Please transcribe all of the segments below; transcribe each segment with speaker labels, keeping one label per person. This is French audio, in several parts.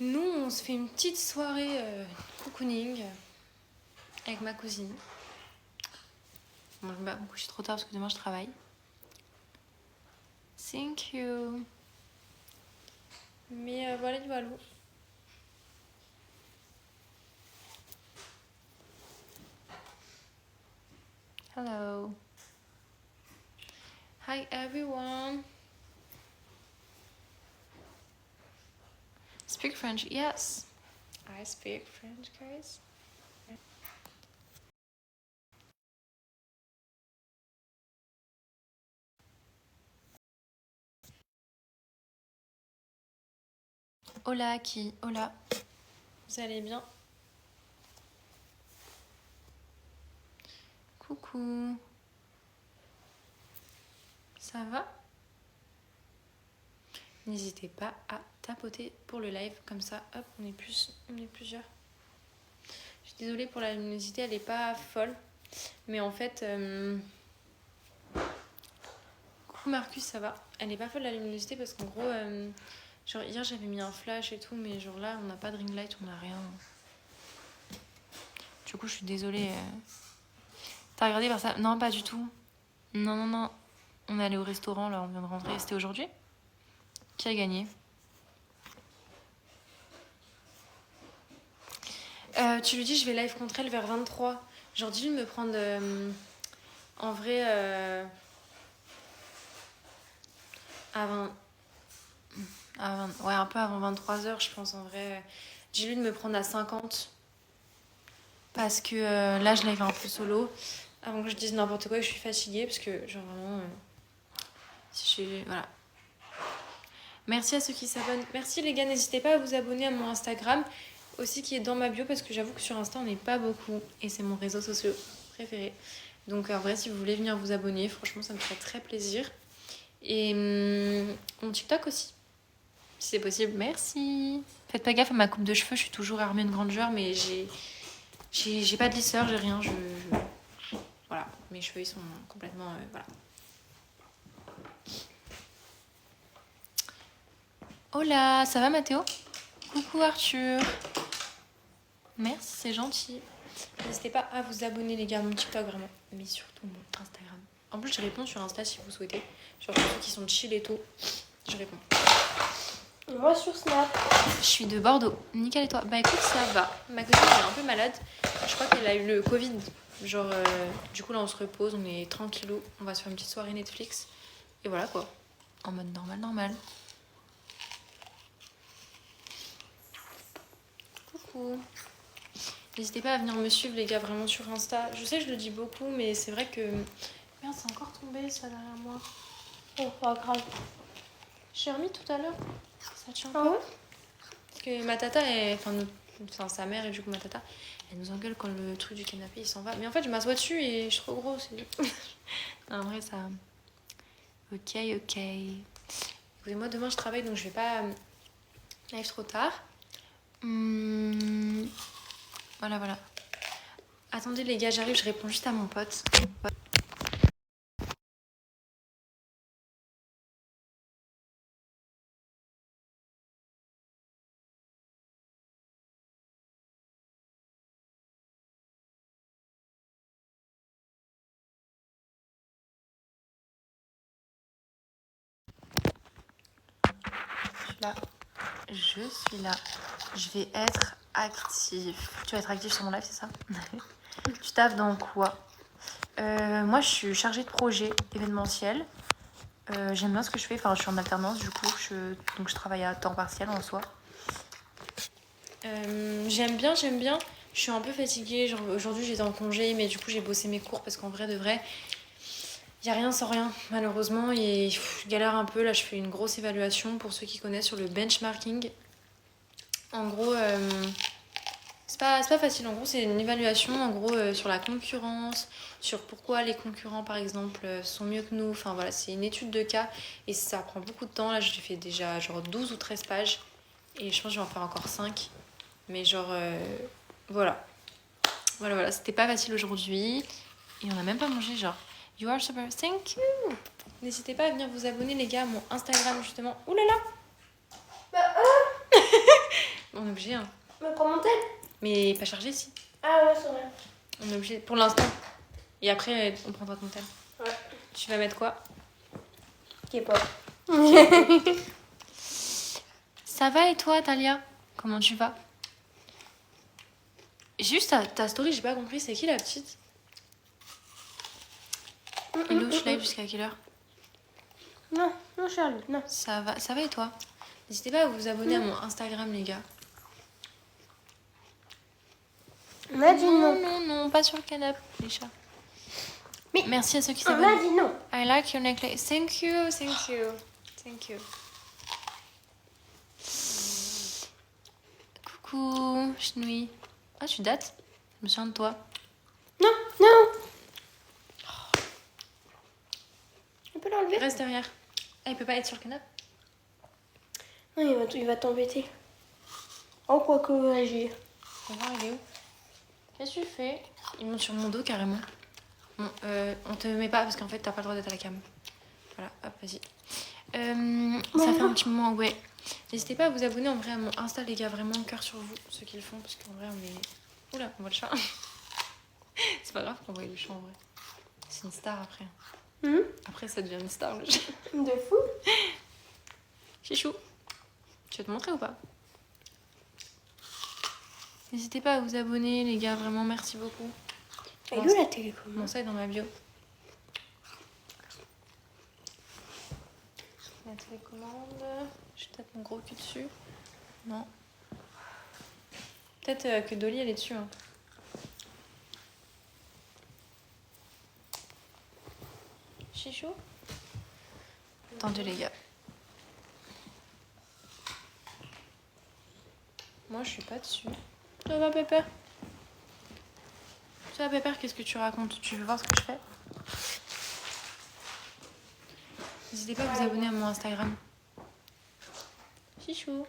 Speaker 1: Nous, on se fait une petite soirée cocooning avec ma cousine. Bon, je vais pas me coucher trop tard parce que demain je travaille. Thank you. Mais voilà du voilà. Hello. Hi everyone. Speak French, yes. I speak French, guys. Hola, qui? Hola. Vous allez bien? Coucou. Ça va? N'hésitez pas à tapoter pour le live, comme ça, hop, on est plusieurs. Je suis désolée pour la luminosité, elle est pas folle. Mais en fait, coucou Marcus, ça va? Elle est pas folle la luminosité parce qu'en gros, genre hier j'avais mis un flash et tout, mais genre là on n'a pas de ring light, on n'a rien. Du coup je suis désolée. T'as regardé par ça? Non, pas du tout. Non. On est allé au restaurant là, on vient de rentrer. C'était aujourd'hui? Qui a gagné? Tu lui dis je vais live contre elle vers 23. Genre dis-lui de me prendre en vrai à 20... Ouais, un peu avant 23h je pense en vrai. Dis-lui de me prendre à 50. Parce que là je live un peu solo. Avant que je dise n'importe quoi, je suis fatiguée parce que genre vraiment... Voilà. Merci à ceux qui s'abonnent. Merci les gars, n'hésitez pas à vous abonner à mon Instagram. Aussi qui est dans ma bio parce que j'avoue que sur Insta on n'est pas beaucoup. Et c'est mon réseau social préféré. Donc en vrai si vous voulez venir vous abonner, franchement ça me ferait très plaisir. Et mon TikTok aussi. Si c'est possible, merci. Faites pas gaffe à ma coupe de cheveux, je suis toujours Hermione Granger mais j'ai pas de lisseur, j'ai rien. Voilà, mes cheveux ils sont complètement... voilà. Hola, ça va Mathéo? Coucou Arthur. Merci, c'est gentil. N'hésitez pas à vous abonner les gars à mon TikTok vraiment. Mais surtout mon Instagram. En plus je réponds sur Insta si vous souhaitez. Genre pour ceux qui sont chill et tout, je réponds.
Speaker 2: Et moi sur Snap.
Speaker 1: Je suis de Bordeaux. Nickel et toi? Bah écoute ça va. Ma cousine elle est un peu malade. Je crois qu'elle a eu le Covid. Genre du coup là on se repose, on est tranquillou. On va se faire une petite soirée Netflix. Et voilà quoi. En mode normal. Coucou. N'hésitez pas à venir me suivre les gars vraiment sur Insta. Je sais que je le dis beaucoup mais c'est vrai que... Merde c'est encore tombé ça derrière moi.
Speaker 2: Oh pas grave.
Speaker 1: J'ai remis tout à l'heure. Ça tient
Speaker 2: Ah
Speaker 1: pas.
Speaker 2: ouais?
Speaker 1: Parce que ma tata, enfin sa mère et du coup ma tata, elle nous engueule quand le truc du canapé il s'en va. Mais en fait je m'assois dessus et je suis trop grosse. Non, en vrai ça... Ok. Écoutez-moi demain je travaille donc je vais pas live trop tard. Voilà. Attendez les gars, j'arrive, je réponds juste à mon pote. Je suis là. Je vais être actif. Tu vas être actif sur mon live, c'est ça? Tu taffes dans quoi? Moi, je suis chargée de projet événementiel. J'aime bien ce que je fais. Enfin, je suis en alternance, du coup, donc je travaille à temps partiel en soi. J'aime bien. Je suis un peu fatiguée. Genre, aujourd'hui, j'étais en congé, mais du coup, j'ai bossé mes cours parce qu'en vrai, de vrai, il n'y a rien sans rien, malheureusement. Et je galère un peu. Là, je fais une grosse évaluation pour ceux qui connaissent sur le benchmarking. En gros, c'est pas facile. En gros, c'est une évaluation en gros sur la concurrence, sur pourquoi les concurrents, par exemple, sont mieux que nous. Enfin, voilà, c'est une étude de cas et ça prend beaucoup de temps. Là, j'ai fait déjà genre 12 ou 13 pages et je pense que je vais en faire encore 5. Mais genre, voilà. C'était pas facile aujourd'hui et on a même pas mangé, genre. You are super, thank you. N'hésitez pas à venir vous abonner, les gars, à mon Instagram, justement. Ouh là là. Bon, On est obligé, hein.
Speaker 2: Mais prends mon tel.
Speaker 1: Mais pas chargé, si.
Speaker 2: Ah ouais, c'est vrai.
Speaker 1: On est obligé pour l'instant. Et après, on prendra ton tel.
Speaker 2: Ouais.
Speaker 1: Tu vas mettre quoi?
Speaker 2: K-pop.
Speaker 1: Ça va et toi, Talia? Comment tu vas? Juste ta story, j'ai pas compris, c'est qui la petite? Hello, je live jusqu'à quelle heure?
Speaker 2: Non, non, Charlie, non.
Speaker 1: Ça va et toi? N'hésitez pas à vous abonner à mon Instagram, les gars.
Speaker 2: On m'a dit non.
Speaker 1: Non, pas sur le canapé, les chats.
Speaker 2: Mais
Speaker 1: merci à ceux qui
Speaker 2: on
Speaker 1: s'abonnent.
Speaker 2: m'a dit non.
Speaker 1: I like your necklace. Thank you. Coucou, Chenouille. Ah, tu dates? Je me souviens de toi.
Speaker 2: Non, non. On peut l'enlever?
Speaker 1: Reste derrière. Ah, il peut pas être sur le canapé?
Speaker 2: Non, il va t'embêter. Oh, quoi que agir.
Speaker 1: On va voir, il est où? Qu'est-ce que tu fais? Il monte sur mon dos carrément. Bon, on te met pas parce qu'en fait t'as pas le droit d'être à la cam. Voilà, hop, vas-y. Ça fait un petit moment, ouais. N'hésitez pas à vous abonner en vrai à mon Insta, les gars, vraiment cœur sur vous, ceux qui le font, parce qu'en vrai on est. Oula, on voit le chat. C'est pas grave qu'on voit le chat en vrai. C'est une star après. Après ça devient une star le chat.
Speaker 2: De fou.
Speaker 1: Chichou. Tu veux te montrer ou pas? N'hésitez pas à vous abonner, les gars, vraiment merci beaucoup.
Speaker 2: Et où la télécommande?
Speaker 1: Mon site est dans ma bio. La télécommande. Je tape mon gros cul dessus. Non. Peut-être que Dolly elle est dessus. Hein. Chichou. Attendez les gars. Moi je suis pas dessus. Ça va Pépère? Ça va Pépère, qu'est-ce que tu racontes? Tu veux voir ce que je fais? N'hésitez pas à vous abonner à mon Instagram. Chichou.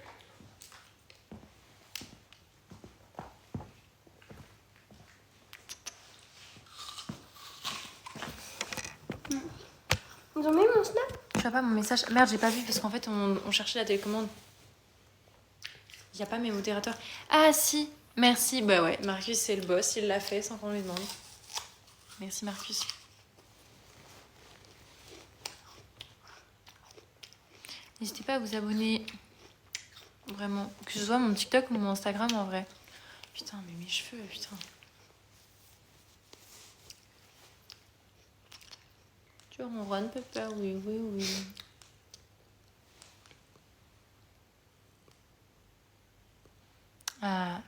Speaker 2: Ils ont mis mon snap?
Speaker 1: Je vois pas mon message. Merde, j'ai pas vu parce qu'en fait on cherchait la télécommande. Il n'y a pas mes modérateurs. Ah si, merci. Bah ouais, Marcus c'est le boss, il l'a fait sans qu'on lui demande. Merci Marcus. N'hésitez pas à vous abonner. Vraiment. Que ce soit mon TikTok ou mon Instagram en vrai. Putain, mais mes cheveux, putain. Tu ronronnes, Pepper, oui. Ah.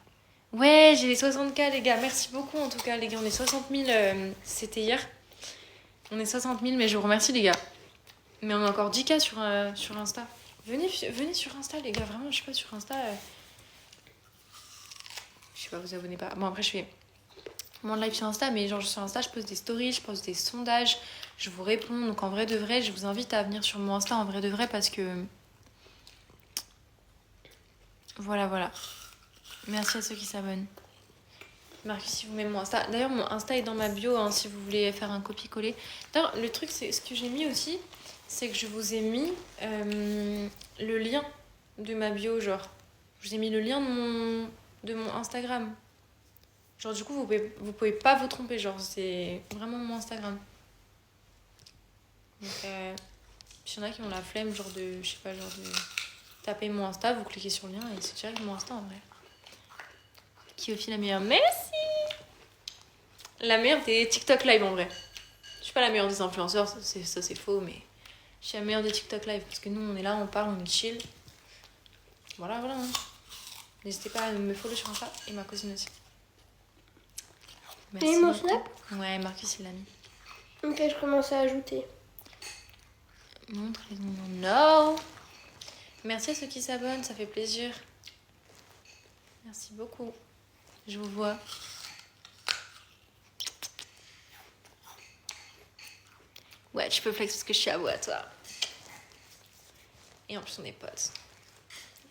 Speaker 1: Ouais, j'ai les 60K les gars. Merci beaucoup en tout cas les gars. On est 60 000, c'était hier. On est 60 000 mais je vous remercie les gars. Mais on a encore 10K sur Insta. Venez sur Insta les gars, vraiment je suis pas sur Insta. Je sais pas, vous abonnez pas. Bon après je fais mon live sur Insta mais genre sur Insta je poste des stories, je poste des sondages, je vous réponds. Donc en vrai de vrai je vous invite à venir sur mon Insta en vrai de vrai parce que... Voilà. Merci à ceux qui s'abonnent. Marcus, si vous mettez mon Insta. D'ailleurs, mon Insta est dans ma bio hein, si vous voulez faire un copier-coller. D'ailleurs, le truc, c'est ce que j'ai mis aussi, c'est que je vous ai mis le lien de ma bio, genre. Je vous ai mis le lien de mon Instagram. Genre, du coup, vous pouvez pas vous tromper, genre, c'est vraiment mon Instagram. Donc, s'il y en a qui ont la flemme, genre de, je sais pas, genre de taper mon Insta, vous cliquez sur le lien et c'est direct mon Insta en vrai. Qui est aussi la meilleure? Merci! La meilleure des TikTok live en vrai. Je suis pas la meilleure des influenceurs, ça c'est faux, mais je suis la meilleure des TikTok live parce que nous on est là, on parle, on est chill. Voilà. Hein. N'hésitez pas à me follow sur Insta et ma cousine aussi.
Speaker 2: Merci. Et mon snap?
Speaker 1: Ouais, Marcus il l'a mis.
Speaker 2: Ok, je commence à ajouter.
Speaker 1: Montre les noms. No! Merci à ceux qui s'abonnent, ça fait plaisir. Merci beaucoup. Je vous vois. Ouais, tu peux flex parce que je suis à vous à toi. Et en plus, on est potes.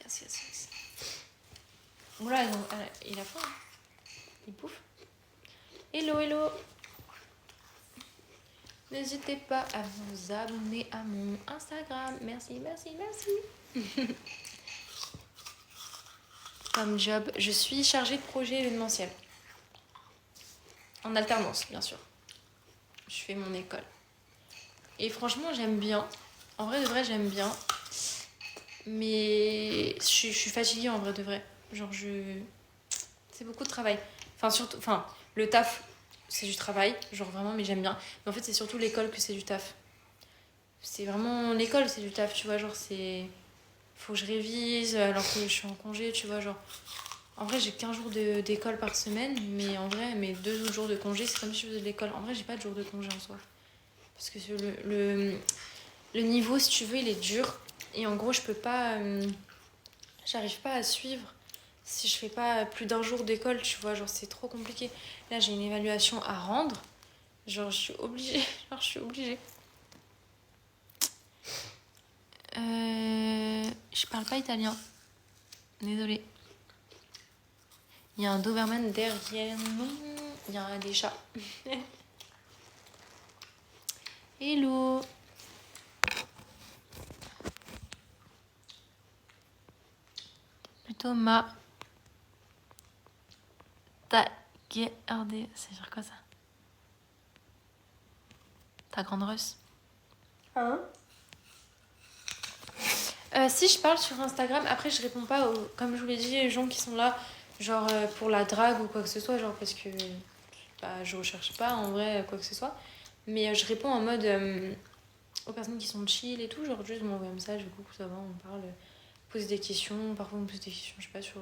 Speaker 1: Yes. Voilà, il a faim. Il bouffe. Hello. N'hésitez pas à vous abonner à mon Instagram. Merci. comme job? Je suis chargée de projet événementiel. En alternance, bien sûr. Je fais mon école. Et franchement, j'aime bien. En vrai de vrai, j'aime bien. Mais je suis fatiguée en vrai de vrai. Genre, c'est beaucoup de travail. Enfin, surtout... Enfin, le taf, c'est du travail. Genre, vraiment, mais j'aime bien. Mais en fait, c'est surtout l'école que c'est du taf. C'est vraiment... L'école, c'est du taf, tu vois. Genre, c'est... Faut que je révise alors que je suis en congé, tu vois. Genre, en vrai, j'ai 15 jours d'école par semaine. Mais en vrai, mes 2 autres jours de congé, c'est comme si je faisais de l'école. En vrai, j'ai pas de jour de congé en soi. Parce que le niveau, si tu veux, il est dur. Et en gros, je peux pas... j'arrive pas à suivre si je fais pas plus d'un jour d'école, tu vois. Genre, c'est trop compliqué. Là, j'ai une évaluation à rendre. Genre, je suis obligée. Genre, je suis obligée. Je parle pas italien. Désolée. Il y a un Doberman derrière nous. Il y a des chats. Hello. Plutôt ma... Ta... Regardez. Ça veut dire quoi, ça? Ta grande russe.
Speaker 2: Hein?
Speaker 1: Si je parle sur Instagram, après je réponds pas aux, comme je vous l'ai dit, les gens qui sont là, genre pour la drague ou quoi que ce soit, genre parce que bah, je recherche pas en vrai quoi que ce soit. Mais je réponds en mode aux personnes qui sont chill et tout, genre juste m'envoyer un message, coucou ça va, on parle, poser des questions, parfois on me pose des questions, je sais pas, sur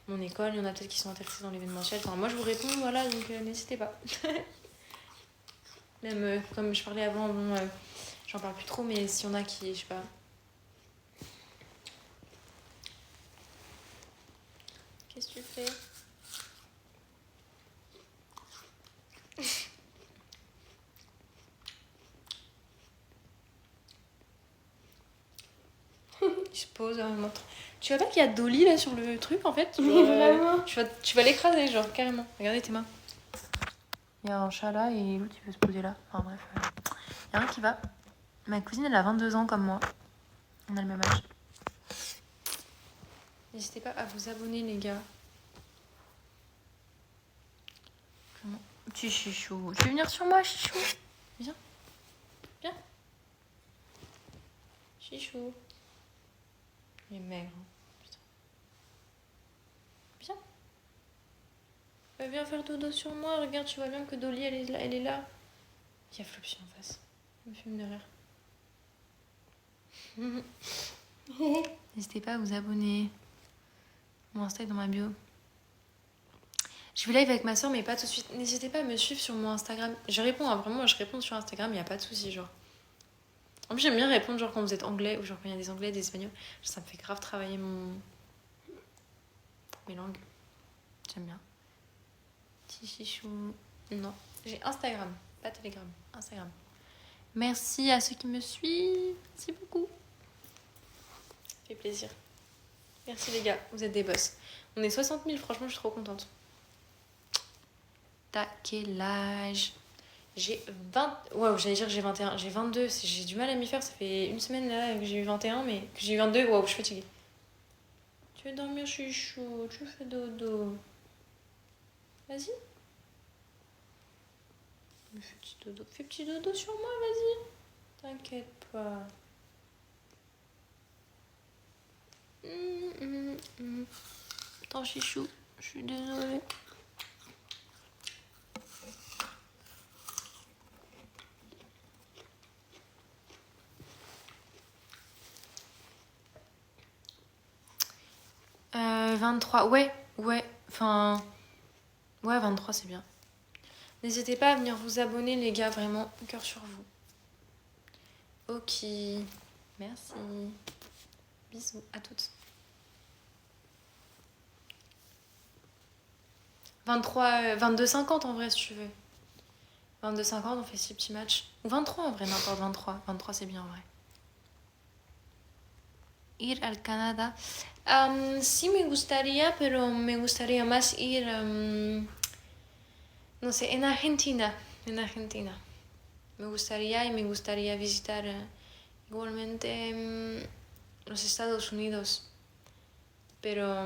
Speaker 1: mon école, il y en a peut-être qui sont intéressés dans l'événementiel, enfin moi je vous réponds, voilà, donc n'hésitez pas. Même comme je parlais avant, bon, j'en parle plus trop, mais s'il y en a qui, je sais pas. Qu'est-ce que tu fais? Il se pose, montre. Tu vois pas qu'il y a Dolly là sur le truc en fait?
Speaker 2: Mais vraiment?
Speaker 1: Tu vas l'écraser, genre carrément. Regardez tes mains. Il y a un chat là et l'autre il veut se poser là. Enfin bref. Il y a rien qui va. Ma cousine elle a 22 ans comme moi. On a le même âge. N'hésitez pas à vous abonner les gars. Comment? Petit chichou. Tu veux venir sur moi, chichou? Viens. Viens. Chichou. Il est maigre. Putain. Viens. Viens faire dodo sur moi. Regarde, tu vois bien que Dolly elle est là. Elle est là. Il y a Flopsy en face. Il me fume de rire. N'hésitez pas à vous abonner. Mon Insta est dans ma bio. Je vais live avec ma soeur, mais pas tout de suite. N'hésitez pas à me suivre sur mon Instagram. Je réponds, hein, vraiment, je réponds sur Instagram, il n'y a pas de souci, genre. En plus, j'aime bien répondre, genre, quand vous êtes anglais, ou genre, quand il y a des anglais, des espagnols. Ça me fait grave travailler mes langues. J'aime bien. Petit chichou. Non, j'ai Instagram, pas Telegram. Instagram. Merci à ceux qui me suivent. Merci beaucoup. Ça fait plaisir. Merci les gars, vous êtes des boss. On est 60 000, franchement, je suis trop contente. T'as quel âge? J'ai 20... Waouh, j'allais dire que j'ai 21. J'ai 22. J'ai du mal à m'y faire. Ça fait une semaine là que j'ai eu 21, mais que j'ai eu 22. Waouh, je suis fatiguée. Tu veux dormir, chouchou? Tu fais dodo? Vas-y. Fais petit dodo. Fais petit dodo sur moi, vas-y. T'inquiète pas. Attends, chichou. Je suis désolée. Euh, 23. Ouais. Enfin... Ouais, 23, c'est bien. N'hésitez pas à venir vous abonner, les gars, vraiment. Cœur sur vous. Ok. Merci. Bisous à toutes. 23, 22,50 en vrai, si tu veux. 22,50, on fait 6 petits matchs. Ou 23 en vrai, n'importe 23. 23, c'est bien en vrai. Ir al Canada. Sí me gustaría, pero me gustaría más ir, no sé, en Argentina. En Argentina. Me gustaría visitar igualmente los Estados Unidos. Pero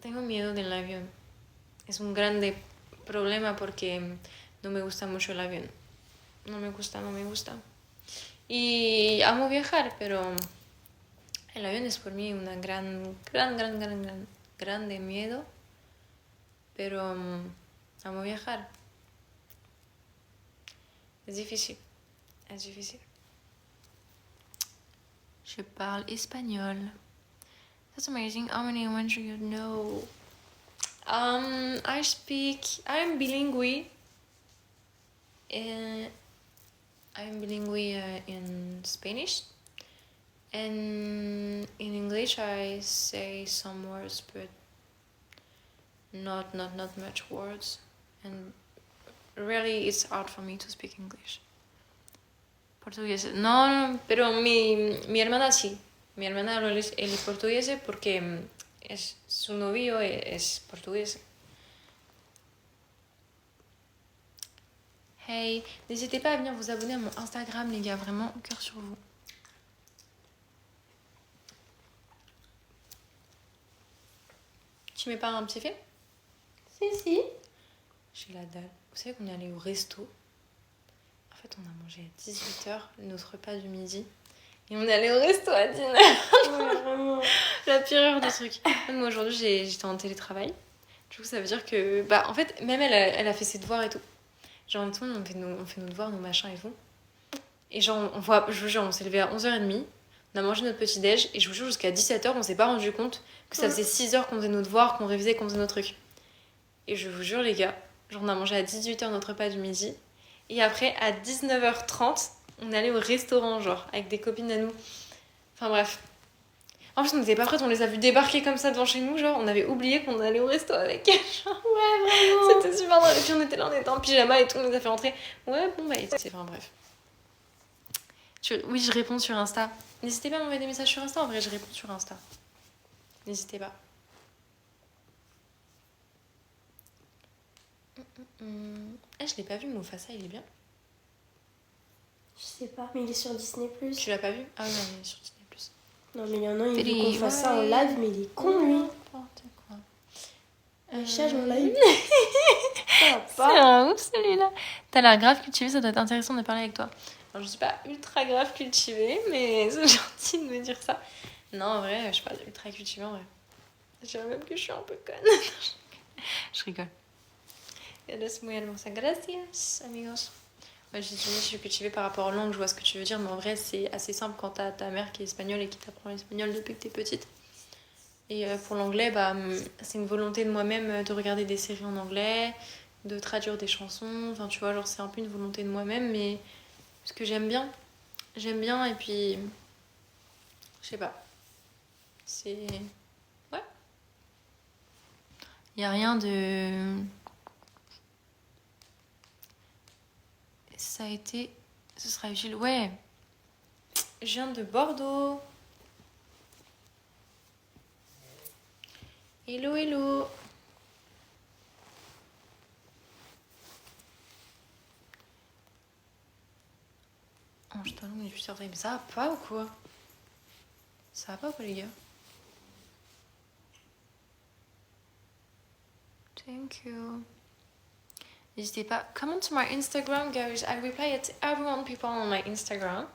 Speaker 1: tengo miedo del avión. Es un grande problema porque no me gusta mucho el avión. No me gusta. Y amo viajar, pero el avión es por mí una grande miedo. Pero amo viajar. Es difícil. Je parle espagnol. That's amazing. How many languages do you know? I'm bilingual. I'm bilingual in Spanish. And in English I say some words, but not much words. And really it's hard for me to speak English. Portugués. No, pero mi hermana sí. Mi hermana él es portugués porque su novio es portugués. Hey, n'hésitez pas à venir vous abonner à mon Instagram, les gars, vraiment, cœur sur vous. Tu mets pas un petit fait?
Speaker 2: Si.
Speaker 1: J'ai la dalle. Vous savez qu'on est allé au resto. En fait, on a mangé à 18h, notre repas du midi. Et on est allé au resto à 19h.
Speaker 2: Ouais, vraiment.
Speaker 1: La pire heure de truc. Moi, aujourd'hui, j'étais en télétravail. Du coup, ça veut dire que... Bah, en fait, même elle a fait ses devoirs et tout. Genre, tout le monde, on fait nos devoirs, nos machins et tout. Et genre, je vous jure, on s'est levé à 11h30. On a mangé notre petit-déj. Et je vous jure, jusqu'à 17h, on s'est pas rendu compte que ça faisait 6h qu'on faisait nos devoirs, qu'on révisait, qu'on faisait nos trucs. Et je vous jure, les gars, genre, on a mangé à 18h notre repas du midi. Et après, à 19h30, on allait au restaurant, genre, avec des copines à nous. Enfin bref. En plus, on n'était pas prêtes, on les a vus débarquer comme ça devant chez nous, genre, on avait oublié qu'on allait au resto avec elles. Genre.
Speaker 2: Ouais, vraiment.
Speaker 1: C'était super drôle. Et puis on était là, on était en pyjama et tout, on les a fait rentrer. Ouais, bon, bah, c'est enfin bref. Oui, je réponds sur Insta. N'hésitez pas à m'envoyer des messages sur Insta, en vrai, je réponds sur Insta. N'hésitez pas. Je l'ai pas vu, Mufasa, il est bien.
Speaker 2: Je sais pas, mais il est sur Disney+.
Speaker 1: Tu l'as pas vu? Ah oui, non, il est sur Disney+.
Speaker 2: Non, mais il y en a un, il veut qu'on fasse ça en live, mais il est con, lui.
Speaker 1: N'importe quoi.
Speaker 2: Chage en live. Ça va
Speaker 1: C'est
Speaker 2: pas.
Speaker 1: un ouf, celui-là. T'as l'air grave cultivé, ça doit être intéressant de parler avec toi. Alors, je suis pas ultra grave cultivée, mais c'est gentil de me dire ça. Non, en vrai, je suis pas ultra cultivée, en vrai. Je dirais même que je suis un peu conne. Je rigole. Eres muy hermosa. Gracias, amigos. Ouais, je suis cultivée par rapport aux langues, je vois ce que tu veux dire, mais en vrai, c'est assez simple quand t'as ta mère qui est espagnole et qui t'apprend l'espagnol depuis que t'es petite. Et pour l'anglais, bah, c'est une volonté de moi-même de regarder des séries en anglais, de traduire des chansons. Enfin, tu vois, genre, c'est un peu une volonté de moi-même, mais parce que j'aime bien. J'aime bien, et puis. Je sais pas. C'est. Ouais. Y a rien de. Ça a été. Ce sera utile. Ouais. Je viens de Bordeaux. Hello, hello. Oh, je t'en mais ça va pas ou quoi? Ça va pas ou quoi, les gars? Thank you. N'hésitez pas. Come on to my Instagram, guys. I reply at everyone people on my Instagram.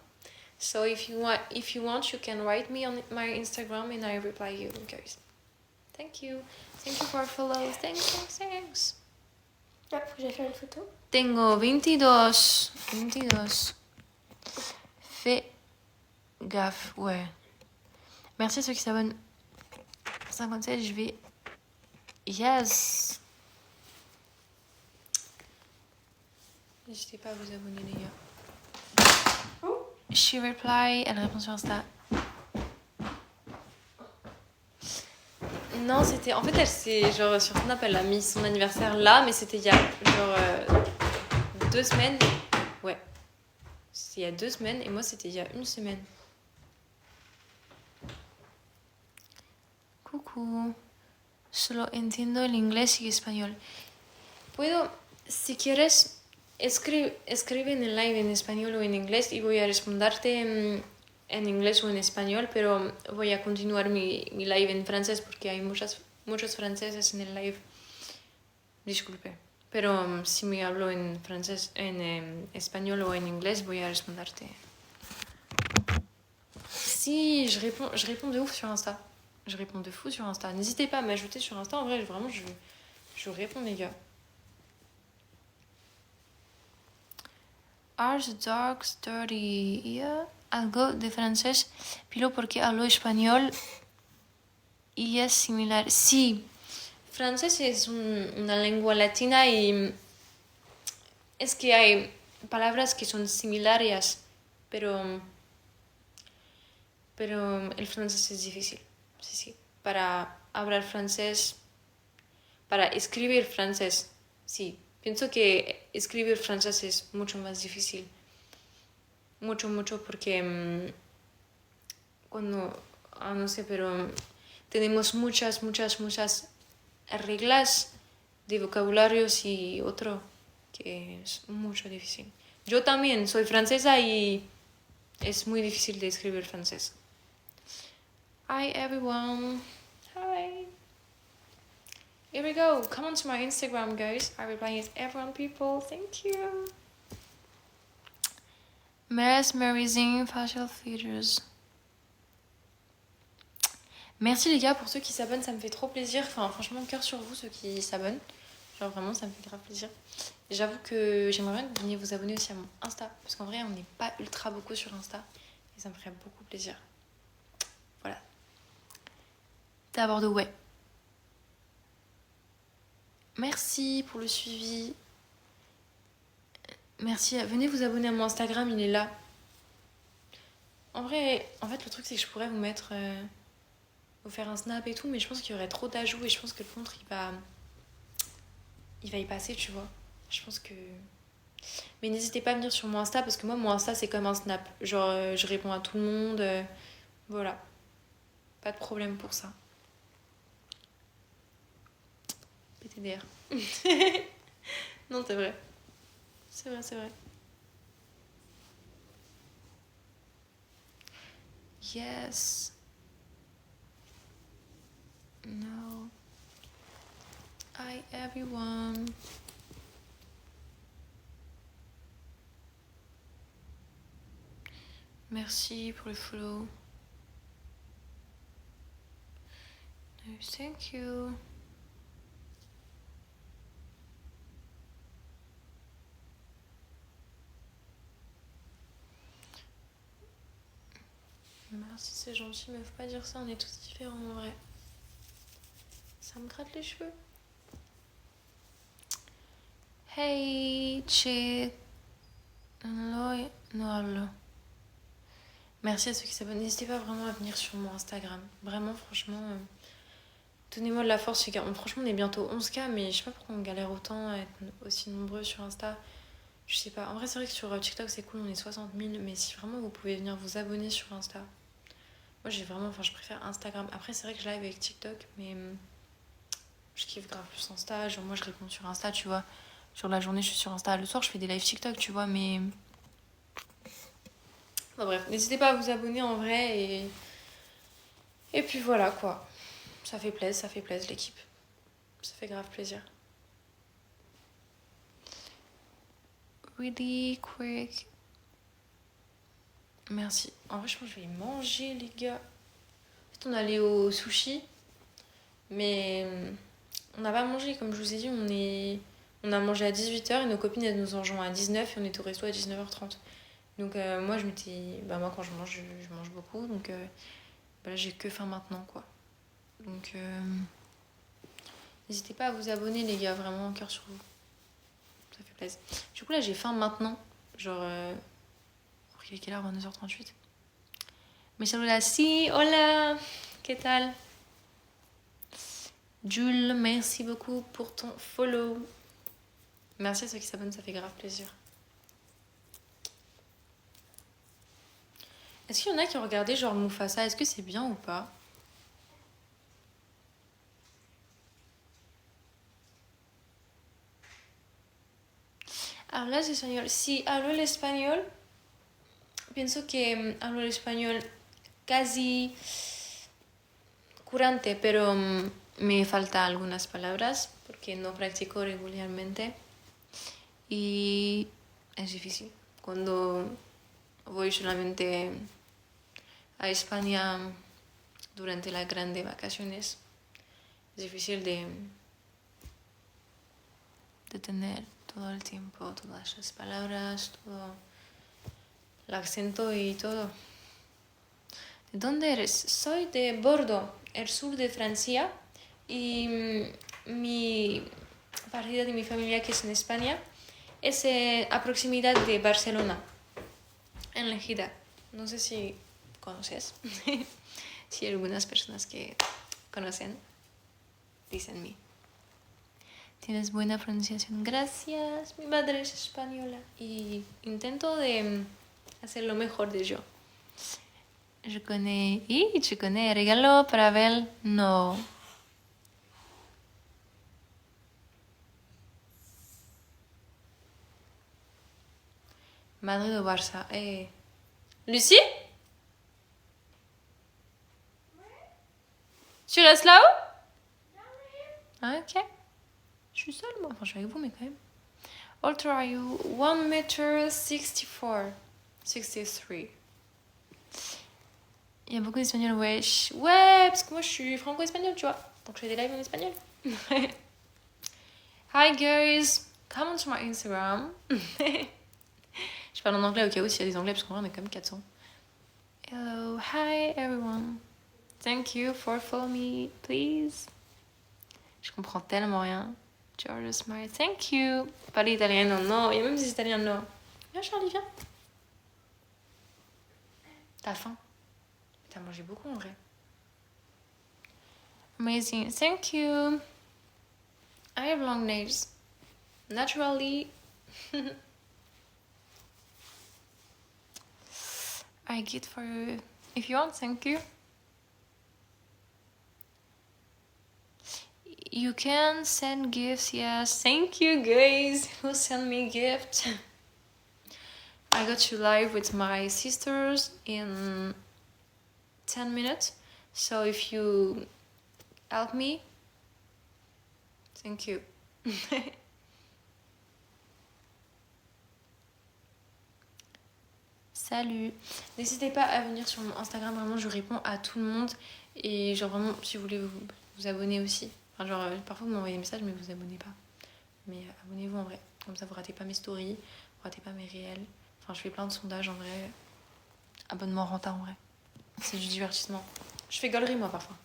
Speaker 1: So if you want, you can write me on my Instagram and I reply you, guys. Thank you. Thank you for follow. Thanks.
Speaker 2: Ah, faut que j'aille faire une photo.
Speaker 1: Tengo 22. Fais gaffe, ouais. Merci à ceux qui s'abonnent. 57, je vais... Yes. N'hésitez pas à vous abonner, les gars. She reply, elle répond sur Insta. Non, c'était... En fait, elle s'est... Genre, sur Snap, elle a mis son anniversaire là, mais c'était il y a, genre, 2 semaines. Ouais. C'était il y a 2 semaines, et moi, c'était il y a 1 semaine. Coucou. Solo entiendo el inglés y español. Puedo, si quieres, escribe en el live en español o en inglés y voy a responderte en inglés o en español, pero voy a continuar mi live en francés porque hay muchas muchos franceses en el live. Disculpe. Pero si me hablo en francés, en espagnol ou en inglés, voy a responderte. Si, je réponds de ouf sur Insta. Je réponds de fou sur Insta. N'hésitez pas à m'ajouter sur Insta. En vrai, vraiment, je réponds, les gars. Are the dogs dirty? Yeah. Algo de francés, pero porque hablo español y es similar. Sí, francés es una lengua latina y es que hay palabras que son similares, pero el francés es difícil. Sí, sí. Para hablar francés, para escribir francés, sí. Pienso que escribir francés es mucho más difícil. Mucho, porque cuando, no sé, pero tenemos muchas reglas de vocabularios y otro que es mucho difícil. Yo también soy francesa y es muy difícil de escribir francés. Hi everyone. Hi. Here we go. Come on to my Instagram, guys. I reply to everyone, people. Thank you. Mesmerizing facial features. Merci les gars pour ceux qui s'abonnent, ça me fait trop plaisir. Enfin, franchement, cœur sur vous, ceux qui s'abonnent. Genre vraiment, ça me fait grave plaisir. Et j'avoue que j'aimerais bien que vous veniez vous abonner aussi à mon Insta. Parce qu'en vrai, on n'est pas ultra beaucoup sur Insta. Et ça me ferait beaucoup plaisir. Voilà. D'abord de ouais. Merci pour le suivi. Merci. Venez vous abonner à mon Instagram, il est là. En vrai, en fait, le truc, c'est que je pourrais vous mettre... vous faire un snap et tout, mais je pense qu'il y aurait trop d'ajouts et je pense que le contre, il va y passer, tu vois. Je pense que... Mais n'hésitez pas à venir sur mon Insta, parce que moi, mon Insta, c'est comme un snap. Genre, je réponds à tout le monde. Voilà. Pas de problème pour ça. PTDR. Non, c'est vrai. C'est vrai, c'est vrai. Yes. No. Hi, everyone. Merci pour le follow. No, thank you. Merci, c'est gentil, mais faut pas dire ça, on est tous différents en vrai. Ça me gratte les cheveux. Hey, chick. No. Merci à ceux qui s'abonnent. N'hésitez pas vraiment à venir sur mon Instagram. Vraiment, franchement, donnez-moi de la force, les gars. Franchement, on est bientôt 11K, mais je sais pas pourquoi on galère autant à être aussi nombreux sur Insta. Je sais pas. En vrai, c'est vrai que sur TikTok, c'est cool, on est 60 000. Mais si vraiment vous pouvez venir vous abonner sur Insta. Moi, je préfère Instagram. Après, c'est vrai que je live avec TikTok, mais je kiffe grave plus Insta. Genre, moi, je réponds sur Insta, tu vois. Sur la journée, je suis sur Insta. Le soir, je fais des lives TikTok, tu vois, mais... Bon, bref, n'hésitez pas à vous abonner en vrai et puis voilà, quoi. Ça fait plaisir, l'équipe. Ça fait grave plaisir. Really quick. Merci. En vrai, je pense que je vais manger, les gars. En fait, on allait au sushi, mais on n'a pas mangé. Comme je vous ai dit, on a mangé à 18h et nos copines, elles nous en rejoignent à 19 et on est au resto à 19h30. Donc moi, moi, quand je mange beaucoup. Donc là, j'ai que faim maintenant, quoi. Donc n'hésitez pas à vous abonner, les gars. Vraiment, cœur sur vous. Ça fait plaisir. Du coup, là, j'ai faim maintenant. Genre... il est quelle heure? 22h38. Mais saluda, si, hola, ¿qué tal? Jules, merci beaucoup pour ton follow. Merci à ceux qui s'abonnent, ça fait grave plaisir. Est-ce qu'il y en a qui ont regardé genre Mufasa? Est-ce que c'est bien ou pas? ¿Hablas español? Sí, hablo el español. Pienso que hablo el español casi curante, pero me falta algunas palabras porque no practico regularmente y es difícil. Cuando voy solamente a España durante las grandes vacaciones, es difícil de tener todo el tiempo, todas las palabras, todo el acento y todo. ¿De dónde eres? Soy de Bordeaux, el sur de Francia, y mi partida de mi familia, que es en España, es a proximidad de Barcelona, en Légida. No sé si conoces. Si hay algunas personas que conocen, dicen mí. Tienes buena pronunciación. Gracias. Mi madre es española y intento de hacer lo mejor de yo. Je connais regalo para Abel. No. Madrid o Barça. Lucie? Tu restes là-haut? Ah, ok. Je suis seule, moi. Enfin, je suis avec vous, mais quand même. How tall are you? 1m64. 63. Il y a beaucoup d'espagnols, wesh. Ouais, parce que moi, je suis franco-espagnole, tu vois. Donc, je fais des lives en espagnol. Hi, guys. Come on to my Instagram. Je parle en anglais au cas où s'il y a des anglais, parce qu'en vrai, on est quand même 400. Hello, hi, everyone. Thank you for following me, please. Je comprends tellement rien. George Smile, thank you. Pas l'italien, non. Il y a même des italiens, non. Viens, Charlie, viens. T'as faim? T'as mangé beaucoup, en vrai. Amazing, thank you. I have long nails. Naturally. I get for you. If you want, thank you. You can send gifts, yes. Thank you, guys who send me gifts. I got you live with my sisters in 10 minutes. So if you help me, thank you. Salut. N'hésitez pas à venir sur mon Instagram, vraiment je réponds à tout le monde. Et genre vraiment, si vous voulez vous abonner aussi. Enfin genre, parfois vous m'envoyez des messages mais vous vous abonnez pas. Mais abonnez-vous en vrai. Comme ça vous ratez pas mes stories, vous ratez pas mes réels. Enfin je fais plein de sondages en vrai. Abonnement rentable en vrai. C'est du divertissement. Je fais gaulerie moi parfois.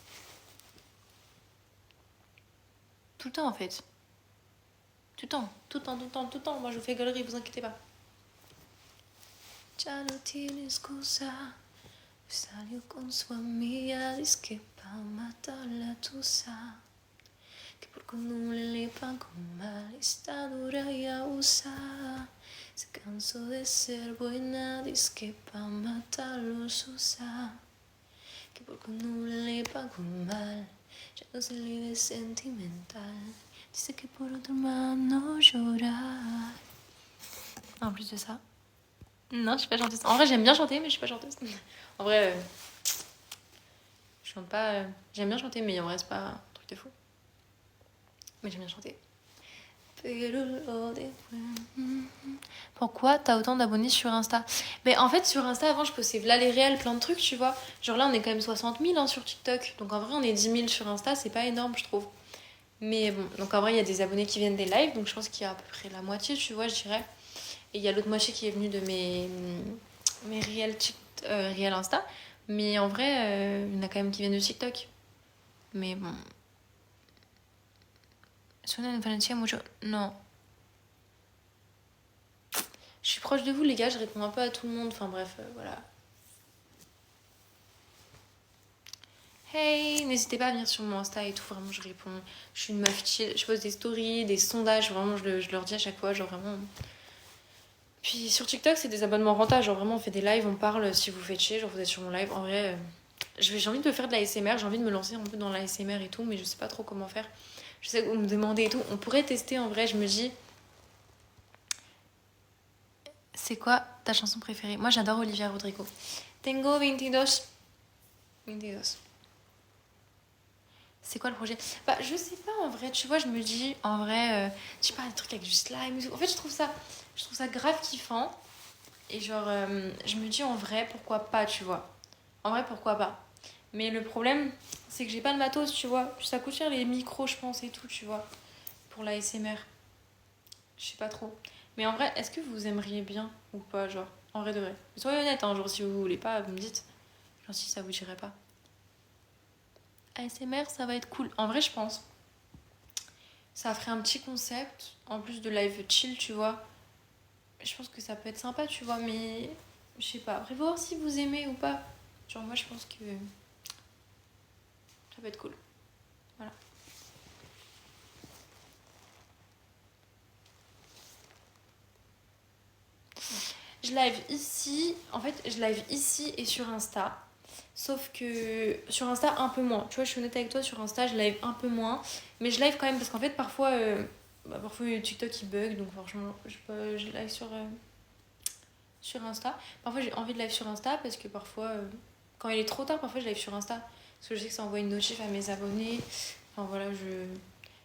Speaker 1: Tout le temps en fait. Tout le temps. Moi je fais gaulerie, vous inquiétez pas. Ya no tiene excusa. Salió con su amiga, dice que pa' matar la tusa. Que porque no le pagó mal, está dura y abusa. Se cansó de ser buena, dice que pa' matar los usa. Que porque no le pagó mal, ya no se le ve sentimental. Dice que por otro mano llorar. En plus de ça. Non, je suis pas chanteuse. En vrai, j'aime bien chanter, mais je suis pas chanteuse. En vrai, je chante pas. J'aime bien chanter, mais en vrai, c'est pas un truc de fou. Mais j'aime bien chanter. Pourquoi t'as autant d'abonnés sur Insta? Mais en fait, sur Insta, avant, je postais là les réels, plein de trucs, tu vois. Genre là, on est quand même 60 000 hein, sur TikTok. Donc en vrai, on est 10 000 sur Insta, c'est pas énorme, je trouve. Mais bon, donc en vrai, il y a des abonnés qui viennent des lives. Donc je pense qu'il y a à peu près la moitié, tu vois, je dirais. Et il y a l'autre moitié qui est venue de mes réels Insta. Mais en vrai, il y en a quand même qui viennent de TikTok. Mais bon. Suena en Valencia mucho. Non. Je suis proche de vous, les gars, je réponds un peu à tout le monde. Enfin bref, voilà. Hey, n'hésitez pas à venir sur mon Insta et tout. Vraiment, je réponds. Je suis une meuf chill. Je pose des stories, des sondages. Vraiment, je leur dis à chaque fois. Genre vraiment. Puis sur TikTok, c'est des abonnements rentables. Genre vraiment, on fait des lives, on parle si vous faites chier. Genre vous êtes sur mon live. En vrai, j'ai envie de faire de la ASMR. J'ai envie de me lancer un peu dans la ASMR et tout. Mais je sais pas trop comment faire. Je sais que vous me demandez et tout. On pourrait tester en vrai. Je me dis. C'est quoi ta chanson préférée? Moi, j'adore Olivia Rodrigo. Tengo 22. 22. C'est quoi le projet? Bah, je sais pas en vrai, tu vois, je me dis, en vrai, je sais pas, des trucs avec du slime. En fait, je trouve ça grave kiffant. Et genre, je me dis en vrai, pourquoi pas, tu vois. En vrai, pourquoi pas. Mais le problème, c'est que j'ai pas de matos, tu vois. Puis ça coûte cher les micros, je pense, et tout, tu vois. Pour la SMR. Je sais pas trop. Mais en vrai, est-ce que vous aimeriez bien ou pas, genre, en vrai de vrai? Soyez honnête, hein, genre, si vous voulez pas, vous me dites. Genre, si ça vous dirait pas. ASMR, ça va être cool. En vrai, je pense. Ça ferait un petit concept, en plus de live chill, tu vois. Je pense que ça peut être sympa, tu vois, mais je sais pas. Après, faut voir si vous aimez ou pas. Genre, moi, je pense que ça peut être cool. Voilà. Je live ici. En fait, je live ici et sur Insta. Sauf que sur Insta, un peu moins. Tu vois, je suis honnête avec toi, sur Insta, je live un peu moins. Mais je live quand même parce qu'en fait, parfois, parfois TikTok il bug. Donc, franchement, je live sur Insta. Parfois, j'ai envie de live sur Insta parce que parfois, quand il est trop tard, parfois, je live sur Insta. Parce que je sais que ça envoie une notif à mes abonnés. Enfin, voilà,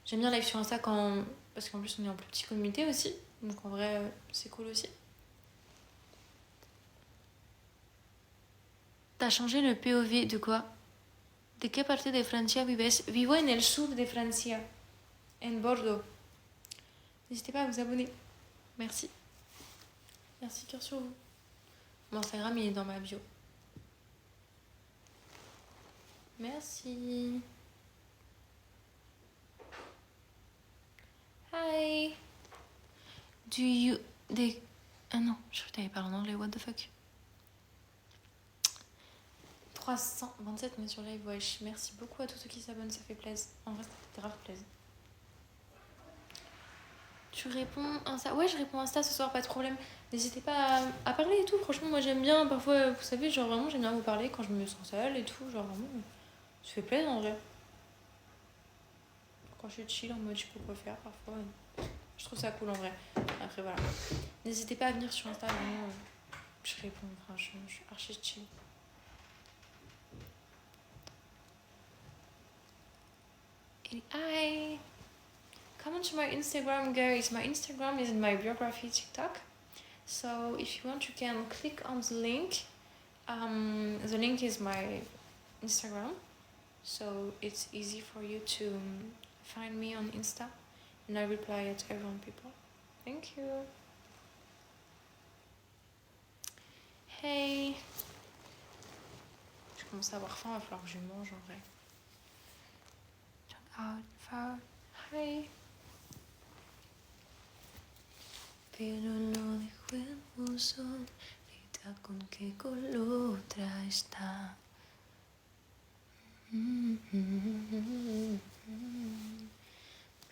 Speaker 1: j'aime bien live sur Insta quand. Parce qu'en plus, on est en plus petit comité aussi. Donc, en vrai, c'est cool aussi. T'as changé le POV de quoi? ¿De qué parte de Francia vives? Vivo en el sur de Francia, en Bordeaux. N'hésitez pas à vous abonner. Merci. Merci, cœur sur vous. Mon Instagram, il est dans ma bio. Merci. Hi. Do you... Ah non, je crois que t'avais parlé en anglais, what the fuck. 327 mais sur live, wesh. Merci beaucoup à tous ceux qui s'abonnent, ça fait plaisir. En vrai, ça fait grave plaisir. Tu réponds Insta? Ouais, je réponds Insta ce soir, pas de problème. N'hésitez pas à parler et tout. Franchement, moi j'aime bien. Parfois, vous savez, genre vraiment, j'aime bien vous parler quand je me sens seule et tout. Genre vraiment, ça fait plaisir en vrai. Quand je suis chill en mode je sais pas quoi faire, parfois, je trouve ça cool en vrai. Après, voilà. N'hésitez pas à venir sur Insta, vraiment. Je réponds, franchement, je suis archi chill. Hi! Come to my Instagram, guys. My Instagram is in my biography TikTok. So if you want, you can click on the link. The link is my Instagram. So it's easy for you to find me on Insta. And I reply to everyone, people. Thank you. Hey! Je commence à avoir faim, il va falloir que je mange en vrai. Hi! Pero lo dejo en buzón, grita con qué color está.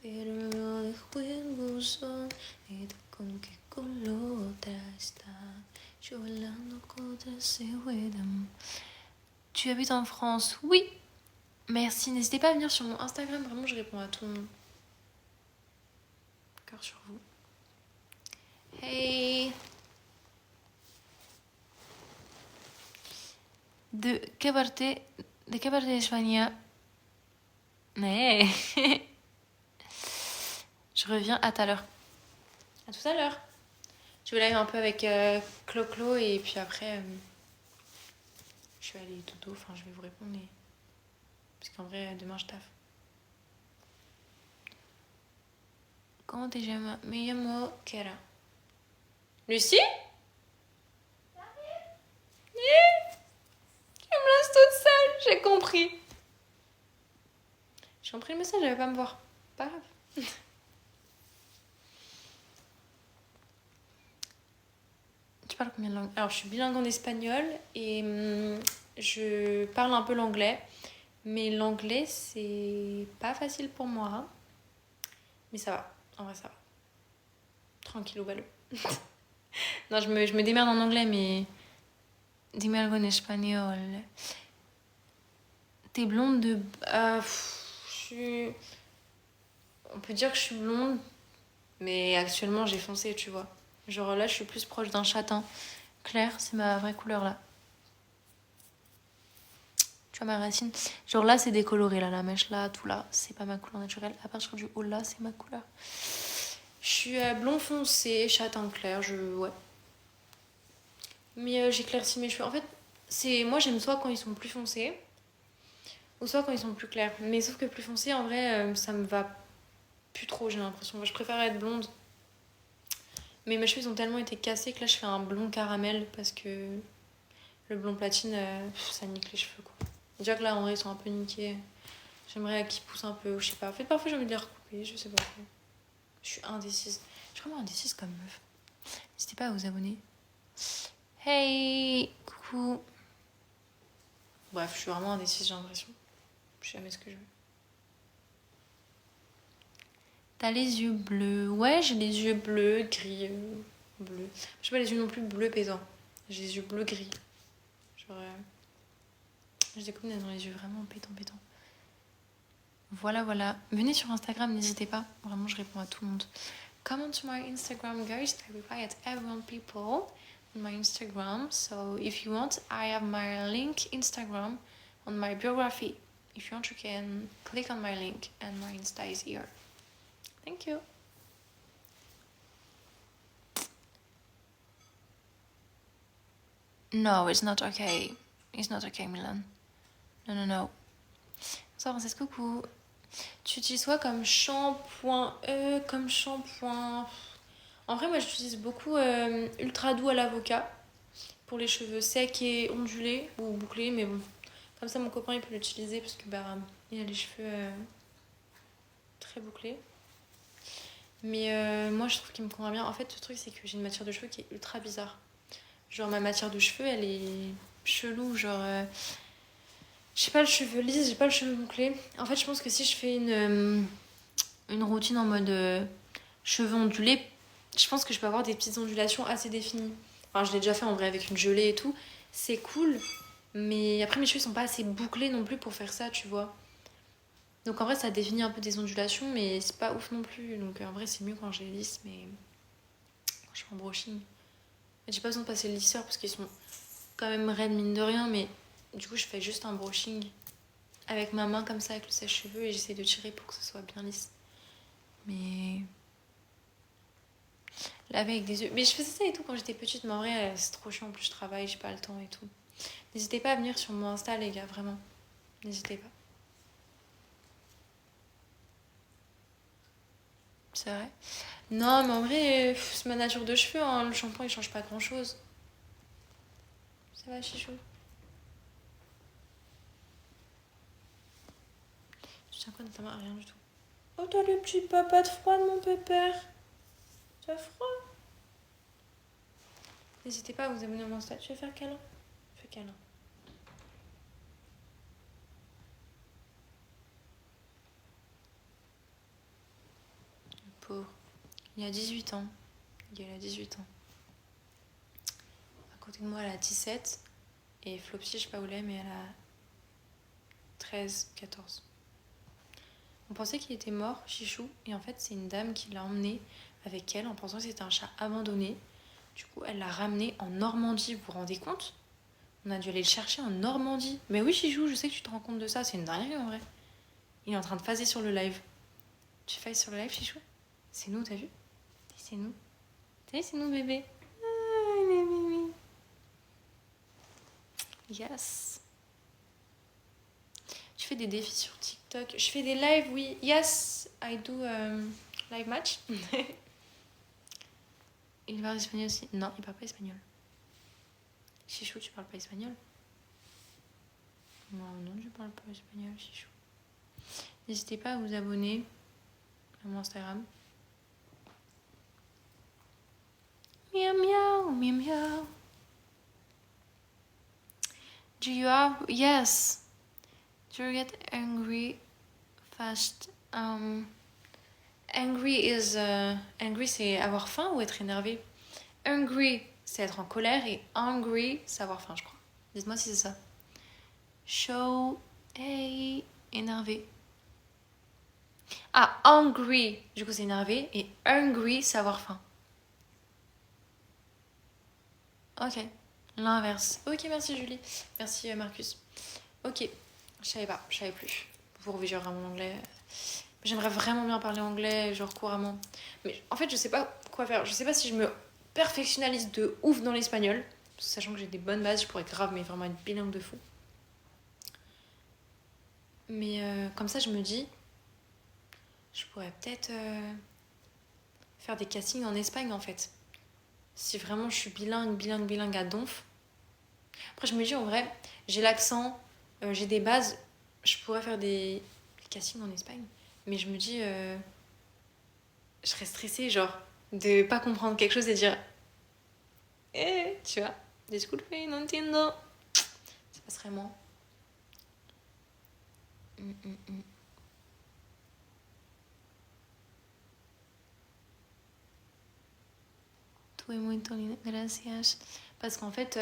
Speaker 1: Pero lo dejo en buzón, grita con qué color está. Yo volando contra ese huevo. Tu habites en France? Oui! Merci, n'hésitez pas à venir sur mon Instagram, vraiment je réponds à tout le monde. Cœur sur vous. Hey! ¿De qué parte de España? Mais je reviens à tout à l'heure. À tout à l'heure. Je vais live un peu avec Clo-Clo et puis après je vais aller dodo, enfin je vais vous répondre mais... parce qu'en vrai demain je taffe. Comment te llamas? Me llamo Kera. Lucie? Je me laisse toute seule, j'ai compris. J'ai compris le message, elle va pas me voir. Pas grave. Tu parles combien de langues? Alors, je suis bilingue en espagnol et je parle un peu l'anglais. Mais l'anglais, c'est pas facile pour moi. Hein. Mais ça va. En vrai, ça va. Tranquille au ballot. Non, je me démerde en anglais, mais... Dime algo en espagnol. T'es blonde de... On peut dire que je suis blonde, mais actuellement, j'ai foncé, tu vois. Genre là, je suis plus proche d'un châtain. Clair, c'est ma vraie couleur, là. Tu vois ma racine. Genre là, c'est décoloré, là, la mèche là, tout là. C'est pas ma couleur naturelle. À partir du haut là, c'est ma couleur. Je suis blond foncé, châtain clair, ouais. Mais j'éclaircis mes cheveux. En fait, moi j'aime soit quand ils sont plus foncés, ou soit quand ils sont plus clairs. Mais sauf que plus foncé, en vrai, ça me va plus trop, j'ai l'impression. Je préfère être blonde. Mais mes cheveux ils ont tellement été cassés que là je fais un blond caramel parce que le blond platine, ça nique les cheveux quoi. Déjà que là en vrai ils sont un peu niqués. J'aimerais qu'ils poussent un peu, je sais pas. En fait, parfois j'ai envie de les recouper, je sais pas. Je suis indécise. Je suis vraiment indécise comme meuf. N'hésitez pas à vous abonner. Hey, coucou. Bref, je suis vraiment indécise, j'ai l'impression. Je sais jamais ce que je veux. T'as les yeux bleus. Ouais, j'ai les yeux bleus, gris, bleus. J'ai pas les yeux non plus bleu pétant. J'ai les yeux bleu gris. Genre, j'ai des copines dans les yeux vraiment pétant. Voilà. Venez sur Instagram, n'hésitez pas. Vraiment, je réponds à tout le monde. Come on to my Instagram, guys. I reply at everyone people on my Instagram. So if you want, I have my link Instagram on my biography. If you want, you can click on my link and my Insta is here. Thank you. No, it's not okay. It's not okay, Milan. No. Bonsoir, Princesse, coucou. Tu utilises quoi comme shampoing comme shampoing. En vrai, moi, j'utilise beaucoup Ultra Doux à l'avocat pour les cheveux secs et ondulés ou bouclés, mais bon. Comme ça, mon copain, il peut l'utiliser parce que il a les cheveux très bouclés. Mais moi, je trouve qu'il me convient bien. En fait, le truc, c'est que j'ai une matière de cheveux qui est ultra bizarre. Genre, ma matière de cheveux, elle est chelou. Genre, j'ai pas le cheveu lisse, j'ai pas le cheveu bouclé. En fait, je pense que si je fais une routine en mode cheveux ondulés, je pense que je peux avoir des petites ondulations assez définies. Enfin, je l'ai déjà fait en vrai avec une gelée et tout. C'est cool. Mais après, mes cheveux sont pas assez bouclés non plus pour faire ça, tu vois. Donc en vrai, ça définit un peu des ondulations, mais c'est pas ouf non plus. Donc en vrai, c'est mieux quand je les lisse, mais quand je fais en brushing. J'ai pas besoin de passer le lisseur parce qu'ils sont quand même raides, mine de rien, mais du coup, je fais juste un brushing avec ma main comme ça, avec le sèche-cheveux, et j'essaie de tirer pour que ce soit bien lisse. Mais laver avec des yeux. Mais je faisais ça et tout quand j'étais petite, mais en vrai, c'est trop chiant. En plus, je travaille, j'ai pas le temps et tout. N'hésitez pas à venir sur mon Insta, les gars, vraiment. N'hésitez pas. C'est vrai. Non, mais en vrai, c'est ma nature de cheveux, hein. Le shampoing il change pas grand chose. Ça va, chichou? Tu tiens quoi dans ta main? Rien du tout. Oh, t'as le petit papa de froid de mon pépère. T'as froid? N'hésitez pas à vous abonner à mon Insta. Tu veux faire câlin? Fais câlin. Pauvre. Il a 18 ans. Il a 18 ans. À côté de moi, elle a 17. Et Flopsy, je sais pas où elle est, mais elle a 13, 14. On pensait qu'il était mort, Chichou. Et en fait, c'est une dame qui l'a emmené avec elle en pensant que c'était un chat abandonné. Du coup, elle l'a ramené en Normandie. Vous vous rendez compte? On a dû aller le chercher en Normandie. Mais oui, Chichou, je sais que tu te rends compte de ça. C'est une dinguerie en vrai. Il est en train de phaser sur le live. Tu phases sur le live, Chichou? C'est nous, t'as vu? C'est nous. T'as vu, c'est nous, bébé. Ah, bébé. Yes. Tu fais des défis sur TikTok? Je fais des lives, oui. Yes, I do live match. Il parle espagnol aussi? Non, il parle pas espagnol. Chichou, tu parles pas espagnol? Non, je parle pas espagnol, Chichou. N'hésitez pas à vous abonner à mon Instagram. Miaou, miaou, miaou, miaou. Do you have... Yes. Do you get angry fast? Angry is... angry, c'est avoir faim ou être énervé? Hungry, c'est être en colère. Et angry, c'est avoir faim, je crois. Dites-moi si c'est ça. Show... Hey... Énervé. Ah, angry, du coup c'est énervé. Et hungry, c'est avoir faim. Ok. L'inverse. Ok, merci Julie. Merci Marcus. Ok. Je savais plus. Pour vivre vraiment l'anglais. J'aimerais vraiment bien parler anglais, genre couramment. Mais en fait, je sais pas quoi faire. Je sais pas si je me perfectionnalise de ouf dans l'espagnol. Sachant que j'ai des bonnes bases, je pourrais grave, mais vraiment être bilingue de fou. Mais comme ça, je me dis, je pourrais peut-être faire des castings en Espagne en fait. Si vraiment je suis bilingue à donf. Après, je me dis en vrai, j'ai l'accent, j'ai des bases, je pourrais faire des castings en Espagne. Mais je me dis, je serais stressée, genre, de pas comprendre quelque chose et dire, tu vois, disculpe, no entiendo. Ça passerait moins. Mm, mm, mm. Tu es muy lindo, gracias. Parce qu'en fait,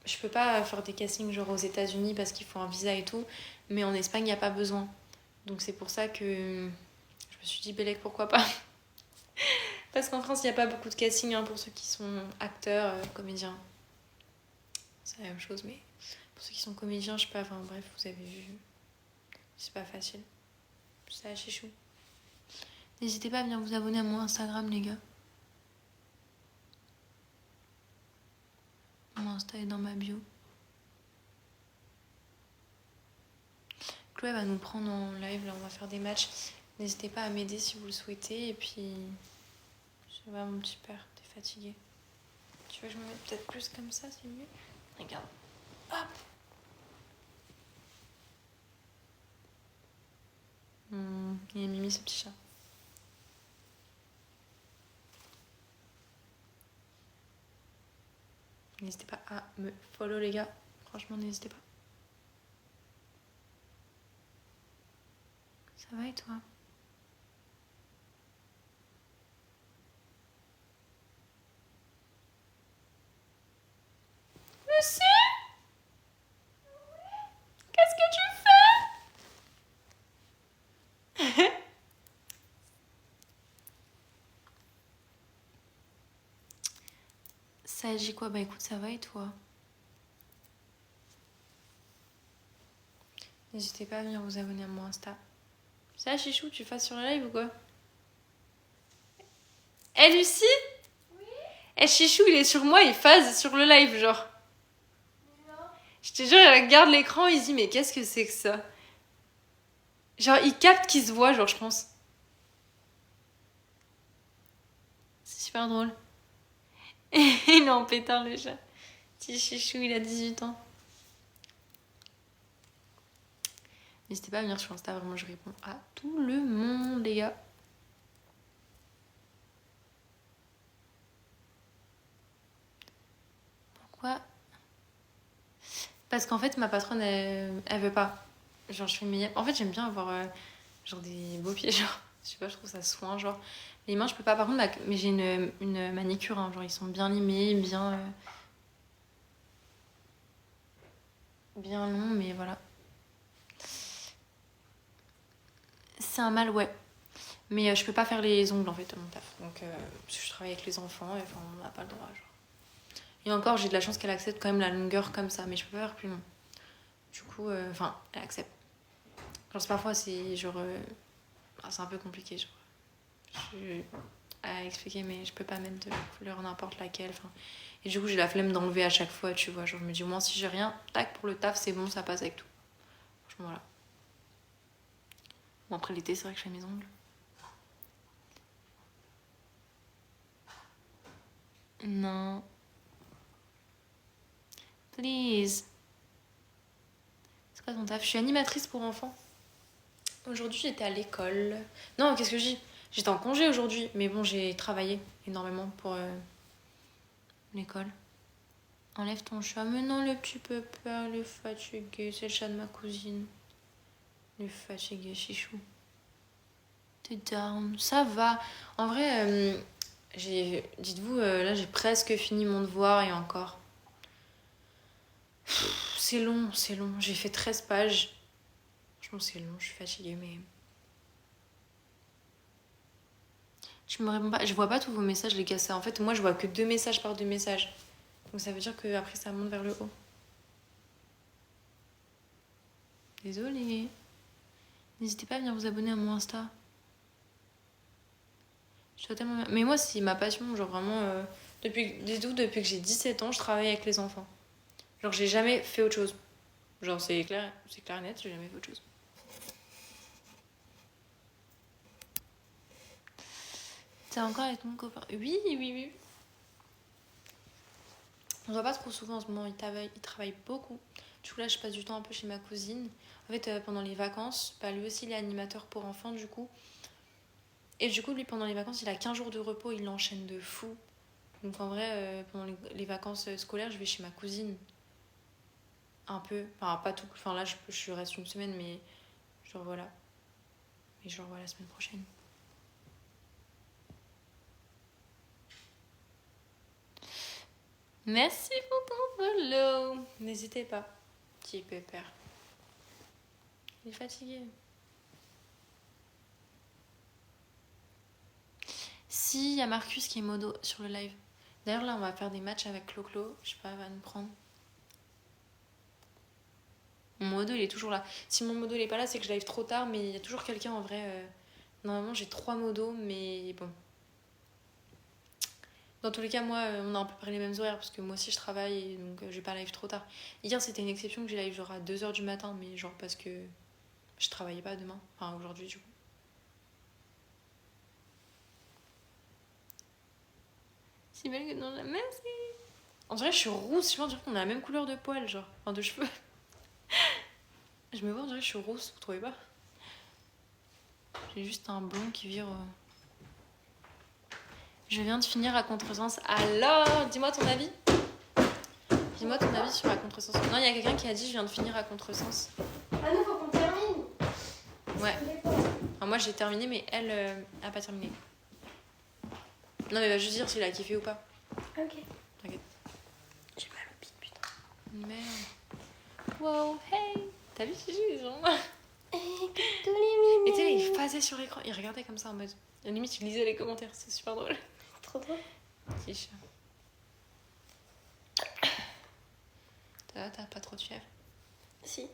Speaker 1: je peux pas faire des castings genre aux États-Unis parce qu'il faut un visa et tout, mais en Espagne, il n'y a pas besoin. Donc c'est pour ça que je me suis dit, Bellec, pourquoi pas. Parce qu'en France, il n'y a pas beaucoup de castings hein, pour ceux qui sont acteurs, comédiens. C'est la même chose, mais pour ceux qui sont comédiens, je sais pas, enfin bref, vous avez vu. C'est pas facile. C'est à chichou. N'hésitez pas à venir vous abonner à mon Instagram, les gars. Mon Insta est dans ma bio. Chloé va nous prendre en live, là on va faire des matchs. N'hésitez pas à m'aider si vous le souhaitez. Et puis, ça va mon petit père, t'es fatigué. Tu veux que je me mette peut-être plus comme ça, c'est mieux? Regarde. Hop. Il est mimi ce petit chat. N'hésitez pas à me follow les gars. Franchement, n'hésitez pas. Ça va et toi? Lucie, qu'est-ce que tu fais? Ça agit quoi? Bah écoute, ça va et toi? N'hésitez pas à venir vous abonner à mon Insta. Ça, Chichou, tu fasses sur le live ou quoi? Eh Lucie? Oui. Eh Chichou, il est sur moi, il phase sur le live, genre. Non. Je te jure, il regarde l'écran, il se dit, mais qu'est-ce que c'est que ça? Genre, il capte qu'il se voit, genre, je pense. C'est super drôle. Il est en pétard, le chat. Petit Chichou, il a 18 ans. N'hésitez pas à venir sur Insta, vraiment, je réponds à tout le monde, les gars. Pourquoi? Parce qu'en fait, ma patronne, elle veut pas. Genre, je fais mes... En fait, j'aime bien avoir genre des beaux pieds, genre. Je sais pas, je trouve ça soin, genre. Les mains, je peux pas. Par contre, mais j'ai une manicure, hein, genre, ils sont bien limés, bien longs, mais voilà. C'est un mal, ouais. Mais je peux pas faire les ongles, en fait, à mon taf. Donc, parce que je travaille avec les enfants, et enfin, on n'a pas le droit, genre. Et encore, j'ai de la chance qu'elle accepte quand même la longueur comme ça, mais je peux pas faire plus long. Du coup, enfin, elle accepte. Genre, parfois, c'est genre... c'est un peu compliqué, genre. À expliquer, mais je peux pas mettre de couleur n'importe laquelle. Enfin, et du coup, j'ai la flemme d'enlever à chaque fois, tu vois. Genre, je me dis, au moins, si j'ai rien, tac, pour le taf, c'est bon, ça passe avec tout. Franchement, voilà. Bon, après l'été, c'est vrai que je fais mes ongles. Non. Please. C'est quoi ton taf? Je suis animatrice pour enfants. Aujourd'hui, j'étais à l'école. Non, qu'est-ce que je dis? J'étais en congé aujourd'hui, mais bon, j'ai travaillé énormément pour l'école. Enlève ton chat. Mais non, le petit pépère, il est fatigué. C'est le chat de ma cousine. Il est fatigué, chichou. T'es down. Ça va. En vrai, dites-vous, là, j'ai presque fini mon devoir et encore. C'est long, c'est long. J'ai fait 13 pages. Franchement, c'est long. Je suis fatiguée, mais... Tu me réponds pas. Je vois pas tous vos messages, les gars. Ça, en fait, moi, je vois que 2 messages par 2 messages. Donc ça veut dire qu'après, ça monte vers le haut. Désolée. N'hésitez pas à venir vous abonner à mon Insta. Je dois tellement... Mais moi, c'est ma passion. Genre vraiment, depuis que j'ai 17 ans, je travaille avec les enfants. Genre, j'ai jamais fait autre chose. Genre, c'est clair et net, j'ai jamais fait autre chose. T'es encore avec mon copain? Oui. On se voit pas trop souvent en ce moment, il travaille beaucoup. Du coup là je passe du temps un peu chez ma cousine. En fait pendant les vacances, lui aussi il est animateur pour enfants du coup. Et du coup lui pendant les vacances il a 15 jours de repos, il l'enchaîne de fou. Donc en vrai pendant les vacances scolaires je vais chez ma cousine. Un peu, enfin pas tout, enfin là je reste une semaine mais je le revois là. Et je le revois la semaine prochaine. Merci pour ton follow. N'hésitez pas. Petit pépère. Il est fatigué. Si, il y a Marcus qui est modo sur le live. D'ailleurs, là, on va faire des matchs avec Clo-Clo. Je sais pas, elle va nous prendre. Mon modo, il est toujours là. Si mon modo, il est pas là, c'est que je live trop tard, mais il y a toujours quelqu'un en vrai. Normalement, j'ai 3 modos, mais bon. Dans tous les cas, moi, on a à peu près les mêmes horaires, parce que moi aussi, je travaille, et donc je vais pas live trop tard. Hier, c'était une exception que j'ai live genre à 2h du matin, mais genre parce que je travaillais pas demain. Enfin, aujourd'hui, du coup. Si belle que dans la... Merci. En vrai, je suis rousse. Je pense qu'on a la même couleur de poils, genre. Enfin, de cheveux. Je me vois, on dirait que je suis rousse, vous trouvez pas? J'ai juste un blond qui vire. Je viens de finir à contresens. Alors, dis-moi ton avis. Dis-moi ton avis sur la contresens. Non, il y a quelqu'un qui a dit je viens de finir à contresens.
Speaker 2: Ah non, faut qu'on termine.
Speaker 1: Ouais. Enfin, moi j'ai terminé, mais elle a pas terminé. Non, mais va juste dire s'il a kiffé ou pas.
Speaker 2: Ok.
Speaker 1: T'inquiète. J'ai mal au bide, putain. Merde. Wow, hey. T'as vu Gigi, les gens? Et tu sais, il passait sur l'écran, il regardait comme ça en mode. À la limite, il lisait les commentaires, c'est super drôle.
Speaker 2: Trop drôle.
Speaker 1: Petit chat. T'as pas trop de fièvre?
Speaker 2: Si.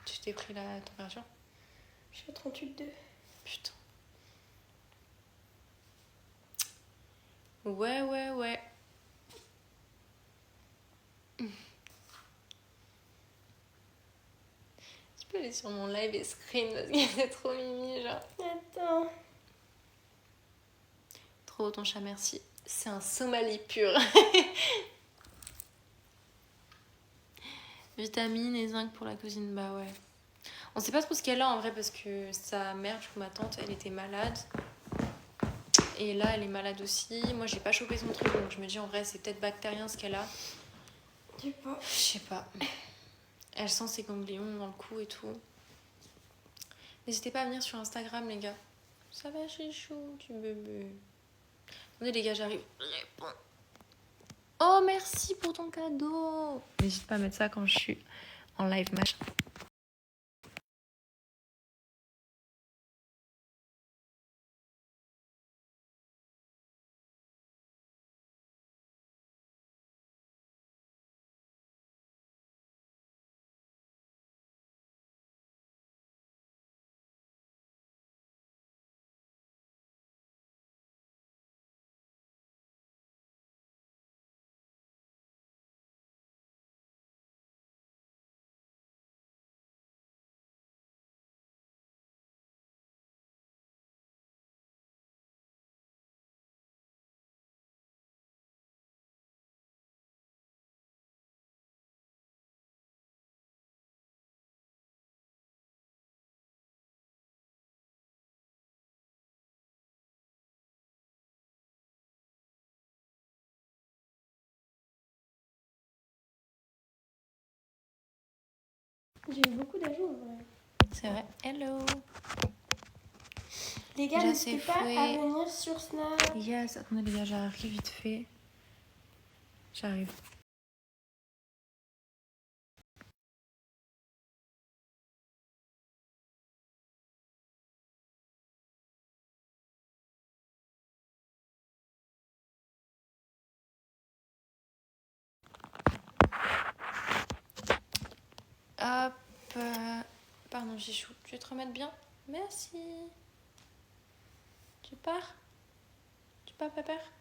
Speaker 1: Tu t'es pris la température?
Speaker 2: Je suis à 38,2.
Speaker 1: Putain. Ouais. Tu peux aller sur mon live et screen parce que c'est trop mimi, genre.
Speaker 2: Attends.
Speaker 1: Trop ton chat, merci. C'est un Somali pur. Vitamines et zinc pour la cuisine, bah ouais. On sait pas trop ce qu'elle a en vrai parce que sa mère, du coup ma tante, elle était malade. Et là, elle est malade aussi. Moi, j'ai pas chopé son truc, donc je me dis en vrai, c'est peut-être bactérien ce qu'elle a.
Speaker 2: Je sais pas.
Speaker 1: Je sais pas. Elle sent ses ganglions dans le cou et tout. N'hésitez pas à venir sur Instagram, les gars. Ça va, chou, tu bébé. Attendez, les gars, j'arrive. Réponds. Oh, merci pour ton cadeau. N'hésite pas à mettre ça quand je suis en live match.
Speaker 2: J'ai eu beaucoup d'ajouts en vrai.
Speaker 1: C'est vrai. Hello.
Speaker 2: Les gars,
Speaker 1: Déjà,
Speaker 2: n'hésitez
Speaker 1: c'est
Speaker 2: pas à
Speaker 1: fouet.
Speaker 2: venir sur Snap.
Speaker 1: Yes, attendez les gars, j'arrive vite fait. J'arrive. Hop. Pardon, Chichou. Tu veux te remettre bien? Merci. Tu pars? Tu pars, pépère?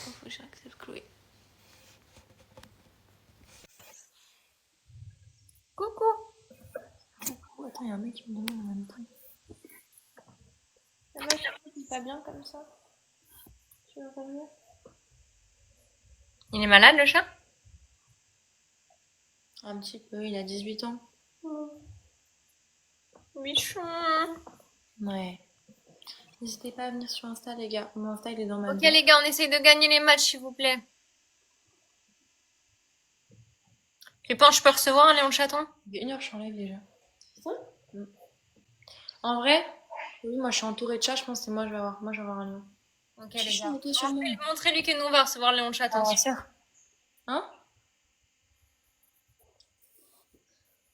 Speaker 1: Oh, faut que j'accepte Chloé.
Speaker 2: Coucou.
Speaker 1: Oh, attends, il y a un mec qui me demande en même temps. Ça va, Chichou, pas bien comme ça? Tu veux revenir?
Speaker 3: Il est malade, le chat?
Speaker 1: Un petit peu, il a 18 ans.
Speaker 3: Bichon.
Speaker 1: Ouais. N'hésitez pas à venir sur Insta, les gars. Mon Insta, il est dans ma
Speaker 3: Ok,
Speaker 1: bio.
Speaker 3: les gars, on essaye de gagner les matchs, s'il vous plaît. Tu penses que je peux recevoir un Léon Chaton?
Speaker 1: Il y a 1 heure, je suis en live déjà. C'est ça? En vrai, oui, moi je suis entourée de chats, je pense que c'est moi, je vais avoir. Moi, je vais avoir un lion.
Speaker 3: Ok, les
Speaker 1: Chichou,
Speaker 3: gars.
Speaker 1: monte sur moi.
Speaker 3: Montrez-lui que nous, on va recevoir Léon Chaton.
Speaker 1: Ah, sûr. Hein?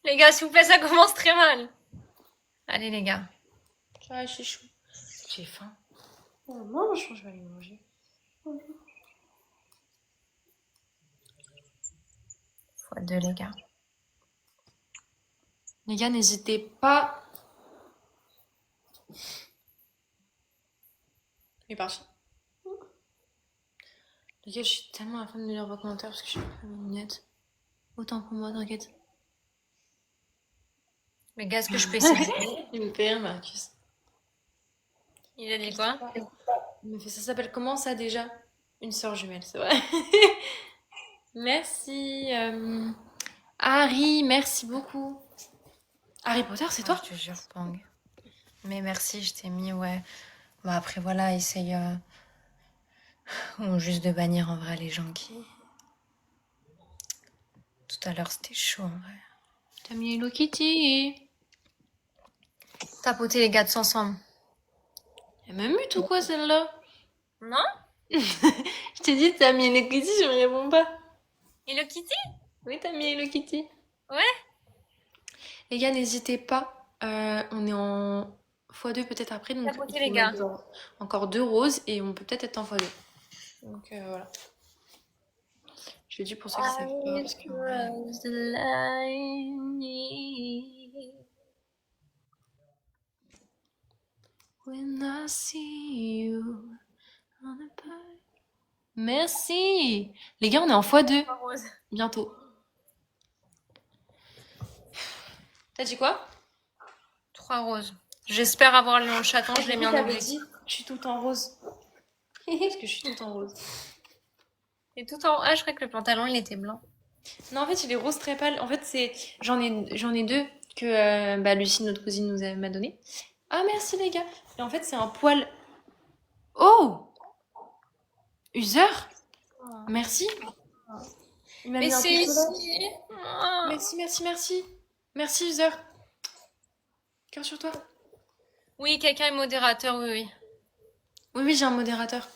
Speaker 3: Les gars, s'il vous plaît, ça commence très mal. Allez, les gars.
Speaker 1: Ça va, Chichou. J'ai faim. Oh, mange, je pense que je vais aller manger.
Speaker 3: x2, les gars.
Speaker 1: Les gars, n'hésitez pas. Il est parti. Les gars, je suis tellement à la fin de lire vos commentaires parce que je suis pas mes lunettes. Autant pour moi, t'inquiète.
Speaker 3: Les gars, est-ce que je peux essayer?
Speaker 1: Il me fait rire, Marcus.
Speaker 3: Il a dit quoi?
Speaker 1: Il me fait ça s'appelle comment ça déjà? Une sœur jumelle, c'est vrai. Merci. Harry, merci beaucoup. Harry Potter, c'est toi?
Speaker 3: Je te jure, Pang. Mais merci, je t'ai mis, ouais. Bon, après, voilà, essaye juste de bannir en vrai les gens qui... Tout à l'heure, c'était chaud, en vrai.
Speaker 1: T'as mis Hello Kitty.
Speaker 3: Tapoter les gars tous ensemble.
Speaker 1: Y'a même eu tout quoi celle-là?
Speaker 3: Non?
Speaker 1: Je t'ai dit t'as mis Hello Kitty, je me réponds pas.
Speaker 3: Hello Kitty?
Speaker 1: Oui, t'as mis Hello Kitty.
Speaker 3: Ouais.
Speaker 1: Les gars, n'hésitez pas. On est en x2 peut-être après, donc
Speaker 3: Tapoter,
Speaker 1: il faut
Speaker 3: les gars.
Speaker 1: mettre encore 2 roses et on peut peut-être être en x2. Donc voilà. Je le dis pour ceux qui savent pas, parce que when I see you on a bird. Merci. Les gars, on est en x2 bientôt. T'as dit quoi?
Speaker 3: 3 roses. J'espère avoir Léon Chaton, je l'ai mis en
Speaker 1: T'avais
Speaker 3: objectif.
Speaker 1: dit, je suis toute en rose. Parce que je suis toute en rose.
Speaker 3: Et tout en... Ah, je croyais que le pantalon, il était blanc.
Speaker 1: Non, en fait, il est rose très pâle. En fait, j'en ai 2 que Lucie, notre cousine, m'a donné. Ah, merci les gars. Et en fait, c'est un poil. Oh! User? Merci. Il m'a
Speaker 3: Mais
Speaker 1: mis un
Speaker 3: c'est
Speaker 1: petit
Speaker 3: ici.
Speaker 1: Merci, merci, merci. Merci, User. Cœur sur toi.
Speaker 3: Oui, quelqu'un est modérateur, oui, oui.
Speaker 1: Oui, oui, j'ai un modérateur.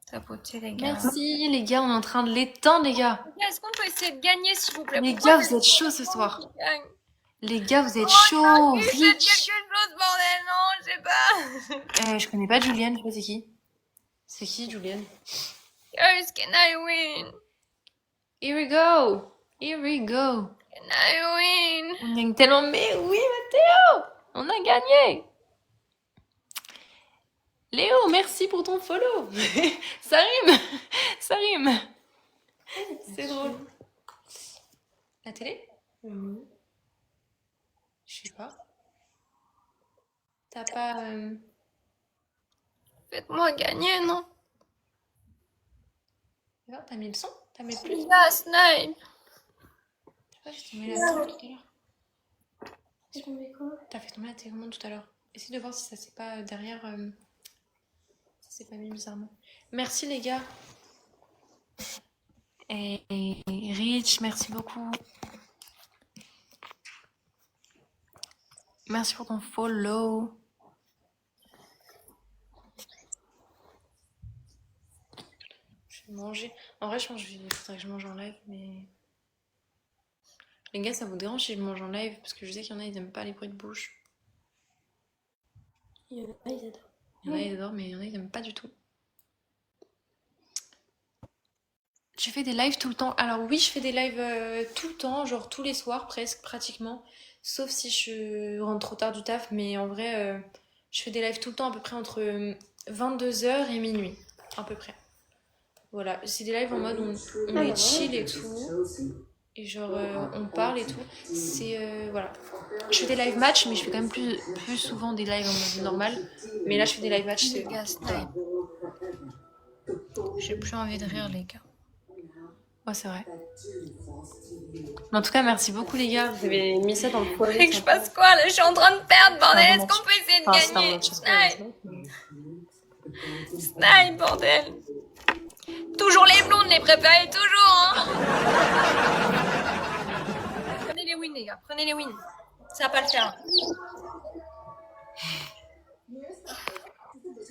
Speaker 3: Tapoter, les gars.
Speaker 1: Merci, les gars. On est en train de l'éteindre, les gars.
Speaker 3: Est-ce qu'on peut essayer de gagner, s'il vous plaît?
Speaker 1: Les
Speaker 3: Pourquoi
Speaker 1: gars, vous êtes chauds ce soir. Les gars, vous êtes
Speaker 3: Oh,
Speaker 1: chauds.
Speaker 3: Faites
Speaker 1: Rich.
Speaker 3: quelque chose, bordel, non, je sais pas.
Speaker 1: Je connais pas Julienne, je sais pas c'est qui. C'est qui, Julienne?
Speaker 3: Girls, can I win?
Speaker 1: Here we go. Here we go.
Speaker 3: Can I win?
Speaker 1: On gagne tellement. Mais oui, Mathéo! On a gagné! Léo, merci pour ton follow! Ça rime! Ça rime! C'est drôle. La télé? Je sais pas. T'as pas.
Speaker 3: Faites-moi gagner, non?
Speaker 1: T'as mis le son? T'as mis le plus?
Speaker 3: La snipe.
Speaker 1: Je sais pas, j'ai tombé la télé tout à l'heure.
Speaker 2: C'est tombé quoi?
Speaker 1: T'as fait tomber la télécommande tout à l'heure. Essaye de voir si ça s'est pas derrière. Ça s'est pas mis bizarrement. Merci les gars. Et Rich, merci beaucoup. Merci pour ton follow. Je vais manger. En vrai, je pense qu'il faudrait que je mange en live, mais. Les gars, ça vous dérange si je mange en live? Parce que je sais qu'il y en a, ils aiment pas les bruits de bouche.
Speaker 2: Il y en a, ils adorent.
Speaker 1: Il y en a, ils adorent, mais il y en a, ils aiment pas du tout. Tu fais des lives tout le temps? Alors oui, je fais des lives tout le temps, genre tous les soirs presque, pratiquement. Sauf si je rentre trop tard du taf, mais en vrai, je fais des lives tout le temps, à peu près entre 22 h et minuit, à peu près. Voilà, c'est des lives en mode on est chill et tout, et genre on parle et tout. C'est voilà. Je fais des live match, mais je fais quand même plus souvent des lives en mode normal. Mais là, je fais des live match, c'est.
Speaker 3: Les gars, snipe. J'ai plus envie de rire, les gars.
Speaker 1: Ouais, c'est vrai. Mais en tout cas, merci beaucoup les gars. Vous avez mis ça dans le foyer.
Speaker 3: Faudrait que je fasse quoi là? Je suis en train de perdre, bordel.
Speaker 1: Ah,
Speaker 3: Est-ce
Speaker 1: vraiment,
Speaker 3: qu'on peut essayer de
Speaker 1: Enfin, c'est un
Speaker 3: gagner?
Speaker 1: Manchester,
Speaker 3: Snipe, snipe, bordel. Toujours les blondes, les préférées, toujours, hein. Prenez les wins, les gars. Prenez les wins. Ça va pas le faire.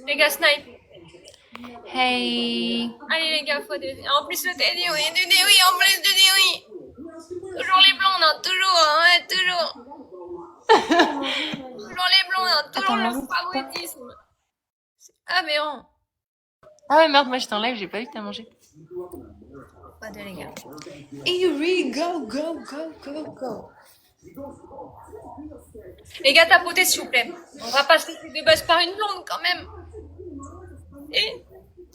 Speaker 3: Les gars, snipe.
Speaker 1: Hey.
Speaker 3: Allez, les gars, faut des... En plus, le Teddy, oui, du oui, en plus du oui. Toujours les blondes, hein, toujours, hein, ouais, toujours. Toujours les blondes, hein, toujours
Speaker 1: Attends,
Speaker 3: le
Speaker 1: maman,
Speaker 3: favoritisme. C'est aberrant.
Speaker 1: Ah ouais, merde, moi j'étais en live, j'ai pas vu que t'as mangé.
Speaker 3: Pas de les gars.
Speaker 1: Yuri, go, go, go, go, go.
Speaker 3: Les gars, tapotez s'il vous plaît. On va pas se laisser de buzz par une blonde quand même. Et...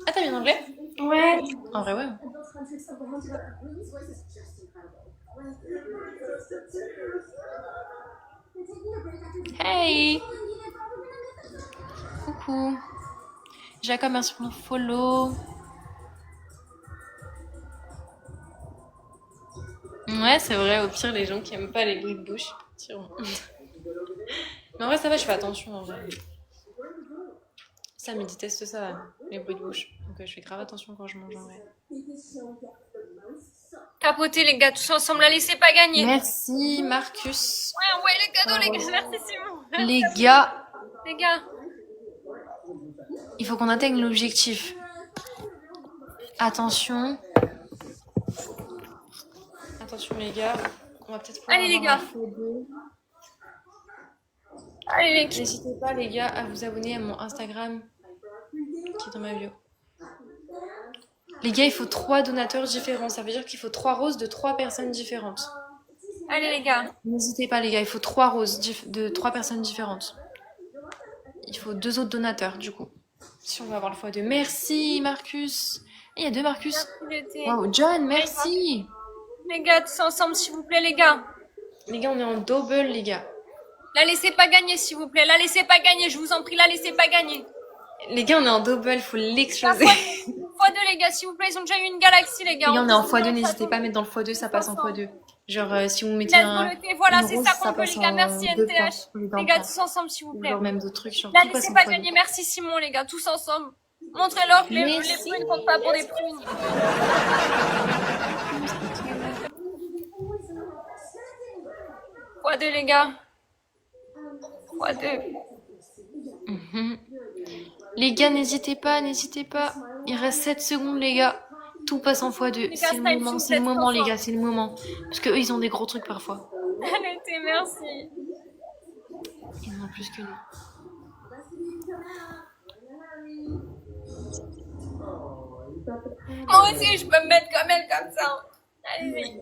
Speaker 1: Ah, t'as bien anglais?
Speaker 2: Ouais.
Speaker 1: En vrai, ouais. Hey. Coucou. Jacob, merci pour le follow. Ouais, c'est vrai, au pire, les gens qui aiment pas les bruits de bouche. Sûrement. Mais en vrai, ça va, je fais attention en vrai. Ça me déteste ça, les bruits de bouche. Donc je fais grave attention quand je mange en vrai.
Speaker 3: Tapotez les gars, tous ensemble, la laissez pas gagner.
Speaker 1: Merci Marcus.
Speaker 3: Ouais, envoyez les cadeaux les gars, merci Simon.
Speaker 1: Les gars,
Speaker 3: Les gars,
Speaker 1: il faut qu'on atteigne l'objectif. Attention. Attention les gars, on va peut-être pouvoir
Speaker 3: allez les
Speaker 1: avoir
Speaker 3: gars.
Speaker 1: un faux deux.
Speaker 3: Allez les gars.
Speaker 1: N'hésitez pas les gars à vous abonner à mon Instagram qui est dans ma bio. Les gars, il faut 3 donateurs différents. Ça veut dire qu'il faut 3 roses de 3 personnes différentes.
Speaker 3: Allez les gars.
Speaker 1: N'hésitez pas les gars, il faut 3 roses de 3 personnes différentes. Il faut 2 autres donateurs du coup. Si on veut avoir le x2. Merci Marcus. Il y a 2 Marcus. Wow, John, merci.
Speaker 3: Les gars, tous ensemble s'il vous plaît les gars.
Speaker 1: Les gars, on est en double les gars.
Speaker 3: La laissez pas gagner s'il vous plaît. La laissez pas gagner, je vous en prie, la laissez pas gagner.
Speaker 1: Les gars, on est en double, faut l'exploser.
Speaker 3: x2 les gars, s'il vous plaît, ils ont déjà eu une galaxie les gars.
Speaker 1: Les gars, on est en x2, n'hésitez pas à mettre dans le x2, ça passe en x2. Genre si vous mettez un...
Speaker 3: Voilà,
Speaker 1: une
Speaker 3: c'est
Speaker 1: rose,
Speaker 3: ça qu'on veut les gars, merci
Speaker 1: passe en 2
Speaker 3: NTH.
Speaker 1: points,
Speaker 3: Les gars, tous ensemble s'il vous plaît.
Speaker 1: Genre même d'autres trucs sur
Speaker 3: La
Speaker 1: tout passe
Speaker 3: laissez
Speaker 1: en
Speaker 3: pas
Speaker 1: x2.
Speaker 3: gagner, merci Simon les gars, tous ensemble. Montrez-leur que les
Speaker 1: Merci.
Speaker 3: prunes comptent pas pour des prunes. x2 les gars. x2.
Speaker 1: Mhm. Les gars, n'hésitez pas, n'hésitez pas. Il reste 7 secondes, les gars. Tout passe en x2. C'est le moment, les gars, c'est le moment. Parce qu'eux, ils ont des gros trucs parfois.
Speaker 3: Arrêtez, merci.
Speaker 1: Ils en ont plus que nous.
Speaker 3: Moi aussi, je peux me mettre comme elle, comme ça. Allez-y.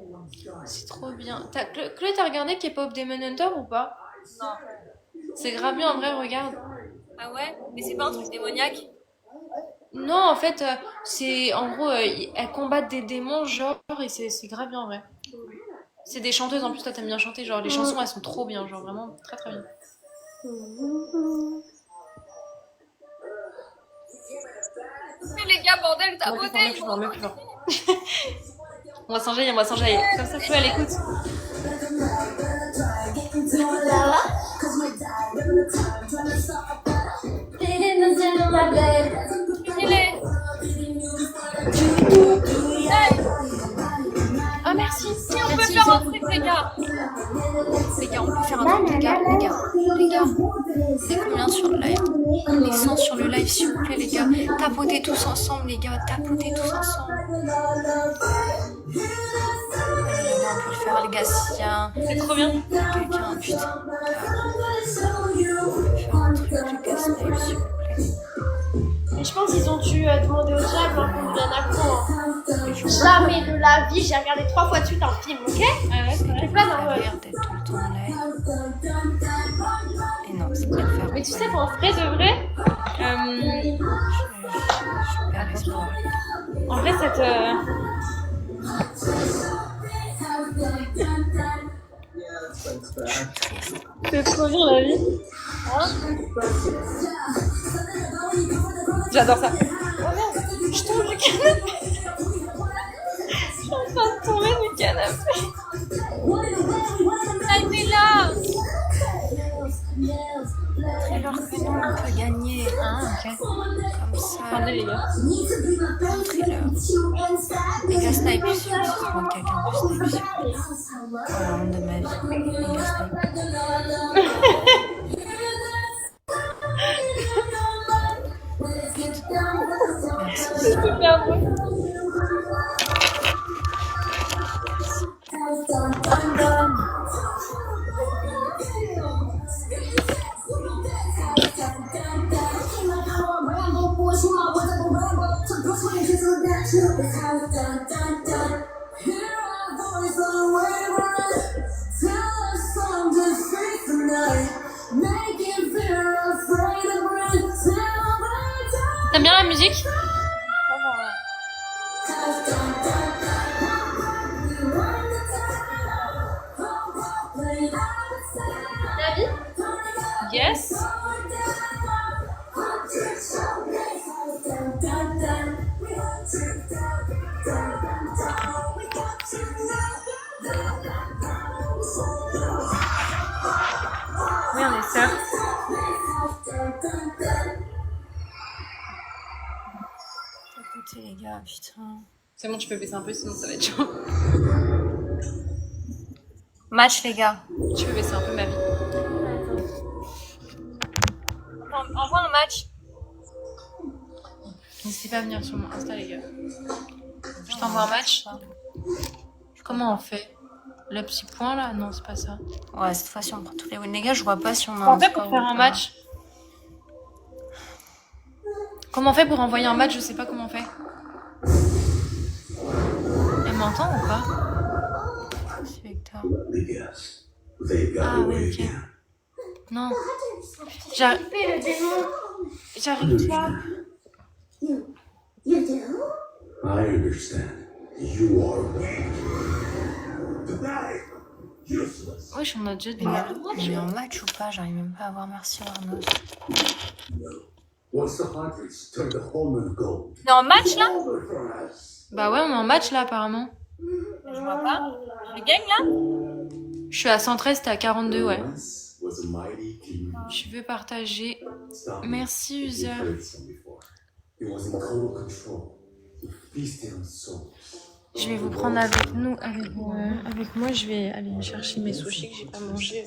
Speaker 1: C'est trop bien. Chloé, t'as regardé K-pop Demon Hunter ou pas?
Speaker 3: Non.
Speaker 1: C'est grave bien, en vrai, regarde.
Speaker 3: Ah ouais? Mais c'est pas un truc démoniaque?
Speaker 1: Non, en fait, c'est en gros, elles combattent des démons, genre, et c'est grave bien en vrai. C'est des chanteuses en plus, toi t'aimes bien chanter, genre les chansons elles sont trop bien, genre vraiment très très bien.
Speaker 3: Mais les gars, bordel, t'as
Speaker 1: Moi,
Speaker 3: beauté.
Speaker 1: plus fort, plus fort. On va s'enjailler, on va s'enjailler. Comme ça, Chloé, elle écoute. Ah merci.
Speaker 3: Si on peut faire un truc, les gars. Les gars, on peut faire un truc, les gars. C'est combien sur le live? On est 100 sur le live, s'il vous plaît, les gars. Tapotez tous ensemble, les gars. Tapotez tous ensemble. Allez, les gars, on peut le faire, les gars. S'il y a
Speaker 1: C'est trop bien.
Speaker 3: quelqu'un, putain. On peut faire un truc, les gars, ce live, s'il vous plaît.
Speaker 2: Et je pense qu'ils ont dû demander au diable hein, qu'on lui donne un coup. Hein. Jamais de la vie, j'ai regardé 3 fois de suite un film, ok?
Speaker 3: Ah ouais, c'est vrai.
Speaker 2: C'est pas
Speaker 3: Ça a
Speaker 2: normal.
Speaker 3: l'air d'être tout le temps en live. Et non, ça doit le faire.
Speaker 2: Mais tu sais qu'en vrai de vrai,
Speaker 3: Je perds l'espoir.
Speaker 2: en vrai cette... C'est trop bien la vie. Hein? J'adore ça. Oh merde, je tombe du canapé. Je suis en train de tomber du canapé.
Speaker 3: Nabila! Montrez-leur que nous, on peut gagner. Hein, ok. Comme ça.
Speaker 2: Attendez les gars.
Speaker 3: Montrez-leur. Les gars, snipe sur ce point, quelqu'un peut snipe sur. Oh la honte de ma vie. Les gars, snipe. Merci.
Speaker 2: C'est super beau.
Speaker 1: T'aimes bien la musique?
Speaker 2: Yes. Oui, on est sœurs.
Speaker 3: Écoutez, les gars, putain.
Speaker 1: C'est bon, tu peux baisser un peu, sinon ça va être chaud.
Speaker 3: Match, les gars.
Speaker 1: Tu peux baisser un peu ma vie.
Speaker 3: Envoie un match.
Speaker 1: N'hésitez pas à venir sur mon Insta, les gars. Je t'envoie un match. Comment on fait? Le petit point là? Non, c'est pas ça.
Speaker 3: Ouais, cette fois-ci, on prend tous les wins. Les gars, je vois pas si on a
Speaker 1: Comment on fait
Speaker 3: score
Speaker 1: pour faire
Speaker 3: ou
Speaker 1: un
Speaker 3: pas.
Speaker 1: match? Comment on fait pour envoyer un match? Je sais pas comment on fait. Elle m'entend ou pas?
Speaker 3: C'est Victor.
Speaker 1: Ah oui, ok. Non. J'arrive.
Speaker 2: Le démon.
Speaker 1: J'arrive pas.
Speaker 4: You do? I understand. You are weak. Tonight, useless.
Speaker 1: Wesh, on a déjà des.
Speaker 3: On est en match ou pas? J'arrive même pas à voir merci Arnaud.
Speaker 4: Once the hunters turn the Holman gold,
Speaker 3: On est en match là?
Speaker 4: over for us.
Speaker 1: Bah ouais, on est en match là apparemment.
Speaker 3: Je vois pas. Je gagne là?
Speaker 1: Je suis à 113, t'es à 42, ouais.
Speaker 4: Once was a mighty king.
Speaker 1: Je veux partager.
Speaker 4: Stop.
Speaker 1: Merci, user.
Speaker 4: You've heard some before. He was in total control. He feasted on souls.
Speaker 1: Je vais vous prendre avec nous, avec moi. Je vais aller chercher mes sushis que j'ai pas mangé.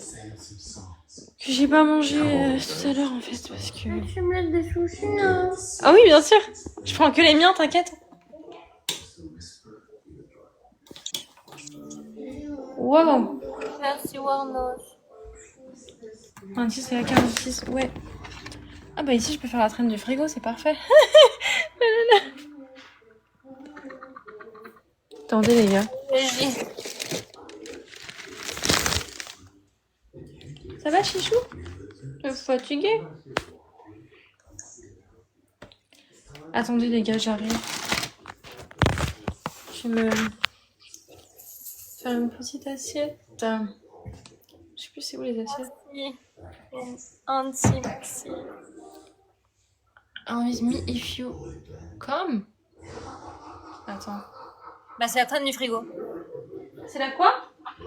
Speaker 1: Que j'ai pas mangé tout à l'heure en fait parce que.
Speaker 2: Tu me laisses des sushis, hein?
Speaker 1: Ah oui, bien sûr. Je prends que les miens, t'inquiète. Wow.
Speaker 3: Merci Warnos.
Speaker 1: 26 c'est la 46, ouais. Ah bah ici je peux faire la traîne du frigo, c'est parfait. Attendez les gars. Ça va Chichou? T'es fatigué? Attendez les gars, j'arrive. Je vais me faire une petite assiette. Je sais plus c'est où les assiettes.
Speaker 3: Anti-maxi.
Speaker 1: With me if you come. Attends.
Speaker 3: Bah c'est la traîne du frigo.
Speaker 1: C'est la quoi?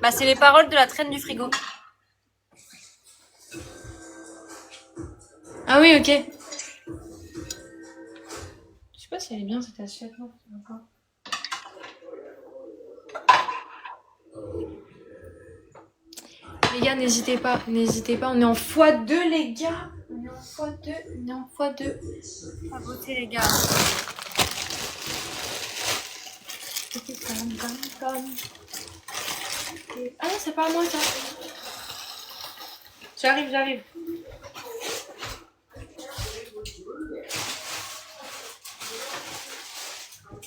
Speaker 3: Bah c'est les paroles de la traîne du frigo.
Speaker 1: Ah oui, ok. Je sais pas si elle est bien cette assiette. Non, les gars, n'hésitez pas, on est en x2 les gars. On est en x2.
Speaker 3: À voter les gars.
Speaker 1: Ah non, c'est pas à moi ça. J'arrive.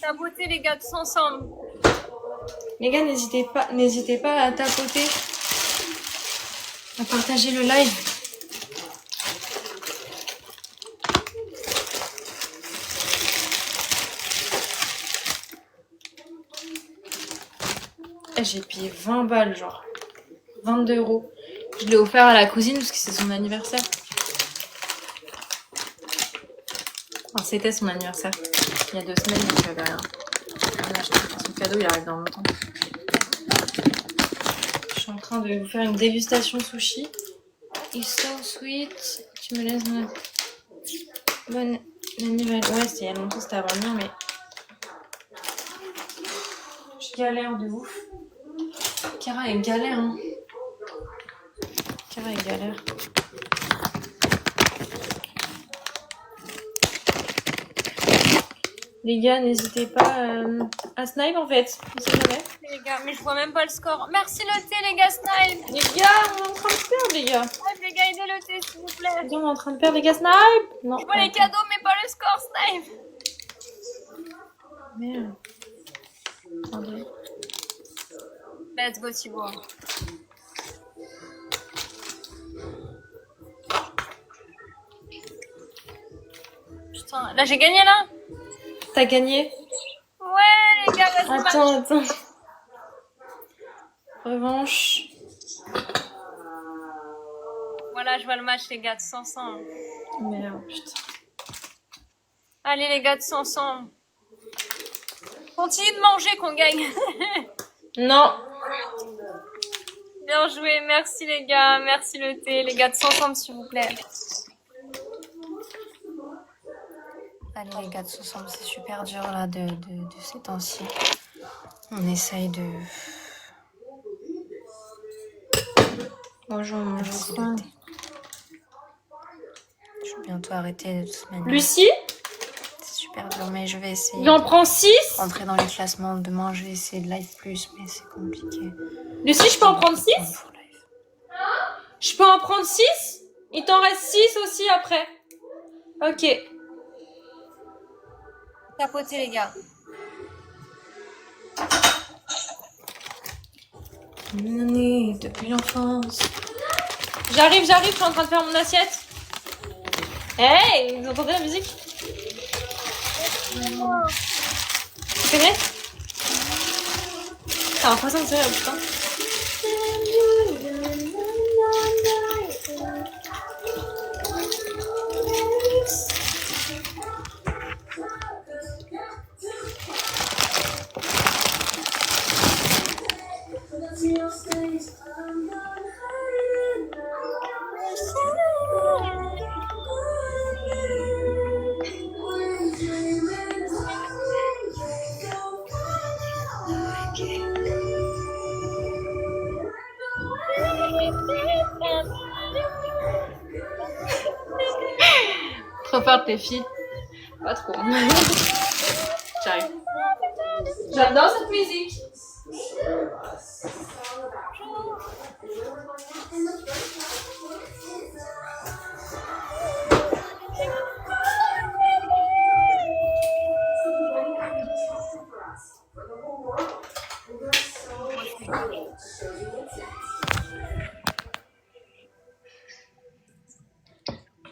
Speaker 3: Tapoter les gars tous ensemble.
Speaker 1: Les gars, n'hésitez pas à tapoter, à partager le live. J'ai payé 20 balles, genre 22 €. Je l'ai offert à la cousine parce que c'est son anniversaire. Enfin, c'était son anniversaire. Il y a 2 semaines, donc elle avait rien acheté. Son cadeau, il arrive dans longtemps. Je suis en train de vous faire une dégustation sushi. It's so sweet. Tu me laisses mon... Bonne anniversaire. Ouais, c'était il y a longtemps, c'était avant le mien, mais... Je galère de ouf. Kara est galère, hein. Kara est galère. Les gars, n'hésitez pas à snipe en fait. On sait jamais.
Speaker 3: Les gars, mais je vois même pas le score. Merci le thé, les gars, snipe.
Speaker 1: Les gars, on est en train de perdre, les gars.
Speaker 3: Snipe, les gars, aidez le thé, s'il vous plaît.
Speaker 1: Les gars, on est en train de perdre, les gars, snipe. Non.
Speaker 3: Je vois les cadeaux, mais pas le score, snipe.
Speaker 1: Merde. Attendez.
Speaker 3: Let's go, Thibaut. Putain, là j'ai gagné là.
Speaker 1: T'as gagné?
Speaker 3: Ouais, les gars, vas-y.
Speaker 1: Attends. Revanche.
Speaker 3: Voilà, je vois le match, les gars, tous ensemble.
Speaker 1: Merde, putain.
Speaker 3: Allez, les gars, tous ensemble. Continue de manger qu'on gagne.
Speaker 1: Non.
Speaker 3: Bien joué, merci les gars, merci le thé. Les gars, tous ensemble, s'il vous plaît. Allez, les gars, tous ensemble, c'est super dur là de ces temps-ci. On essaye de...
Speaker 1: Bonjour,
Speaker 3: Merci, le thé. Je vais bientôt arrêter de toute manière.
Speaker 1: Lucie?
Speaker 3: C'est super dur, mais je vais essayer.
Speaker 1: J'en prends 6.
Speaker 3: Rentrer dans les classements demain, je vais essayer de live plus, mais c'est compliqué.
Speaker 1: Lucie, je peux en prendre 6? Je peux en prendre 6? Il t'en reste 6 aussi après. Ok.
Speaker 3: Tapotez, les gars.
Speaker 1: Une année depuis l'enfance. J'arrive, je suis en train de faire mon assiette. Hey, vous entendez la musique? Tu connais? T'as l'impression de tirer, putain. Trop forte les filles. Pas trop. J'arrive. J'adore cette musique.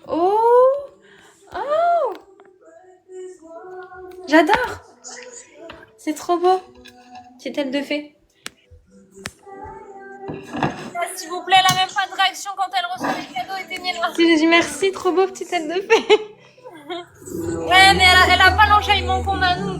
Speaker 1: Oh! Oh! J'adore! C'est trop beau! Petite tête de fée.
Speaker 3: S'il vous plaît, elle a même pas de réaction quand elle reçoit les cadeaux, éteignez-le.
Speaker 1: J'ai dit merci, trop beau, petite tête de fée.
Speaker 3: Ouais, mais elle a pas l'enjaillement qu'on a nous.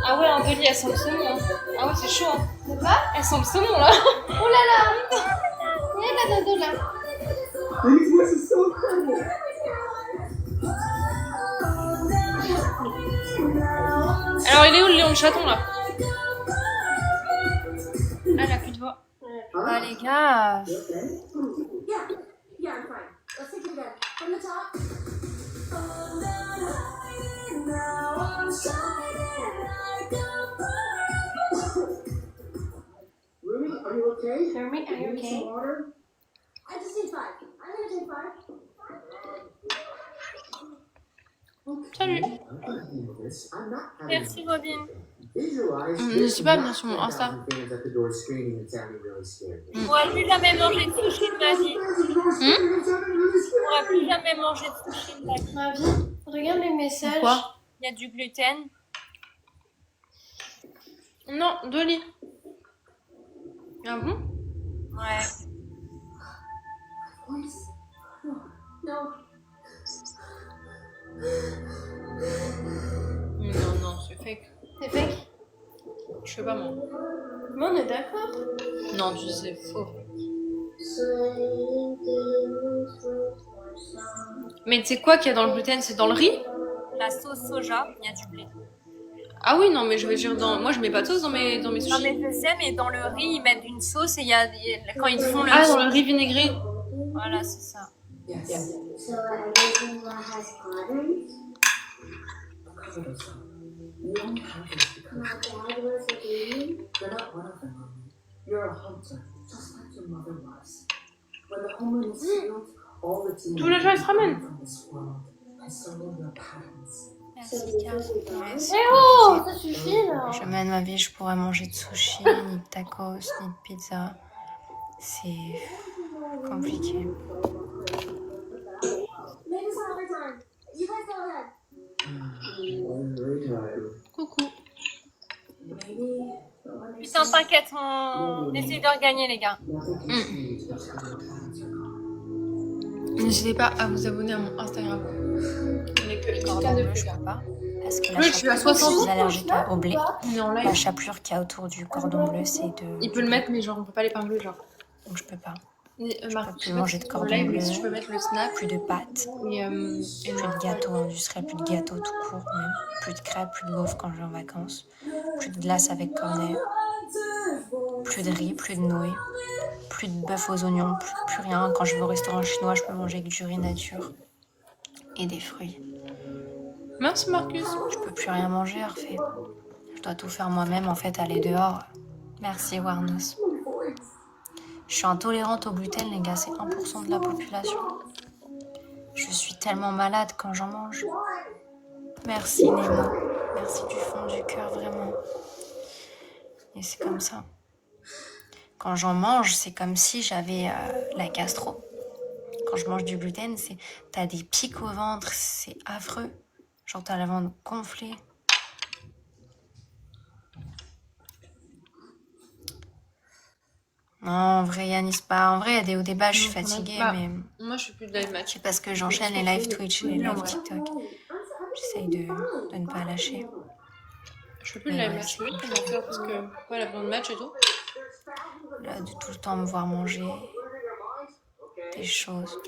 Speaker 1: Ah ouais, Angélie, elle sent le saumon. Hein. Ah ouais, c'est chaud. Hein. C'est pas? Elle sent le saumon là. Oh là là! Il y a la dodo là. Alors, il est où le lion de chaton là? Ah, elle a plus de voix.
Speaker 3: Bah, les gars.
Speaker 4: Rumi, are you okay?
Speaker 2: Rumi, are you
Speaker 4: Need some
Speaker 2: okay?
Speaker 4: water?
Speaker 5: I just need 5. I'm gonna take 5.
Speaker 1: Salut.
Speaker 4: I'm gonna handle this. I'm not having
Speaker 3: Merci Robin.
Speaker 4: Visualize
Speaker 1: N'hésitez pas à venir sur mon Insta.
Speaker 4: fans at the door screaming and sounding really scared.
Speaker 3: Je pourrais plus jamais manger de sushi de ma vie. Je pourrais plus jamais manger de sushi de ma vie.
Speaker 2: Ma vie, regarde les messages.
Speaker 1: Pourquoi?
Speaker 3: Il y a du gluten.
Speaker 1: Non, Dolly. Ah bon?
Speaker 3: Ouais.
Speaker 5: No.
Speaker 1: Non, non, c'est fake.
Speaker 2: C'est fake.
Speaker 1: Je sais pas moi.
Speaker 2: Mais on est d'accord.
Speaker 1: Non, tu sais, c'est faux. Mais tu sais quoi qu'il y a dans le gluten? C'est dans le riz?
Speaker 3: La sauce soja, il y a du blé.
Speaker 1: Ah oui, non, mais je veux dire, moi je mets pas de sauce dans mes
Speaker 3: Non
Speaker 1: sushis.
Speaker 3: mais je sais, mais dans le riz, ils mettent une sauce et quand ils font le...
Speaker 1: Ah, dans le riz vinaigré.
Speaker 3: Voilà, c'est ça.
Speaker 4: Yes.
Speaker 5: So everything that has patterns?
Speaker 4: You only have this because
Speaker 5: My dad was a demon.
Speaker 4: you're not one of them, Rumi. You're a hunter, just like your mother was. When the homeland is sealed, all the demons
Speaker 1: Tous les gens, ils se ramènent.
Speaker 4: from this world and solo your patterns.
Speaker 3: Merci, Car.
Speaker 2: Eh oh, ça suffit là.
Speaker 3: Jamais de ma vie, je pourrais manger de sushi, ni de tacos, ni de pizza. C'est compliqué.
Speaker 5: Maybe some other time. You guys go ahead.
Speaker 4: I'm very tired.
Speaker 1: Coucou.
Speaker 4: Maybe
Speaker 3: Putain, t'inquiète, on essaie de regagner, les gars.
Speaker 4: nothing can change until your patterns are gone.
Speaker 1: N'hésitez pas à vous abonner à mon Instagram. On est que les
Speaker 3: Cordon
Speaker 1: cas de
Speaker 3: bleu,
Speaker 1: plus.
Speaker 3: je peux pas. Parce que la
Speaker 1: Oui, je suis à
Speaker 3: chapelure,
Speaker 1: 60.
Speaker 3: je suis allergique au blé.
Speaker 1: On est en
Speaker 3: La
Speaker 1: live.
Speaker 3: chapelure qu'il y a autour du cordon bleu, c'est de...
Speaker 1: Il peut le mettre, mais genre on peut pas l'épingler, genre.
Speaker 3: Donc je peux pas.
Speaker 1: Marc,
Speaker 3: plus manger de cordon
Speaker 1: live,
Speaker 3: bleu.
Speaker 1: mais si tu peux mettre le snap.
Speaker 3: Plus de pâtes,
Speaker 1: Et
Speaker 3: plus de gâteaux industriels, plus de gâteaux tout court même. Plus de crêpes, plus de gaufres quand je vais en vacances. Plus de glace avec cornet. Plus de riz, plus de nouilles. Plus de bœuf aux oignons, plus rien. Quand je vais au restaurant chinois, je peux manger avec du riz nature. Et des fruits.
Speaker 1: Merci Marcus.
Speaker 3: Je peux plus rien manger, Orphée. Je dois tout faire moi-même, en fait, aller dehors. Merci, Warnos. Je suis intolérante au gluten, les gars, c'est 1% de la population. Je suis tellement malade quand j'en mange. Merci, Nemo. Merci du fond du cœur, vraiment. Et c'est comme ça. Quand j'en mange, c'est comme si j'avais la gastro. Quand je mange du gluten, t'as des pics au ventre, c'est affreux. Genre t'as la ventre gonflée. Non, en vrai, Yanis, pas. En vrai, il y a des hauts débats, je suis fatiguée,
Speaker 1: Bah,
Speaker 3: mais
Speaker 1: Moi je suis plus de live match.
Speaker 3: c'est parce que j'enchaîne les live Twitch et les live TikTok. J'essaye de ne pas lâcher.
Speaker 1: Je fais plus de live match. Oui, comment faire parce que ouais, la de match et tout.
Speaker 3: Là, de tout le temps me voir manger des choses.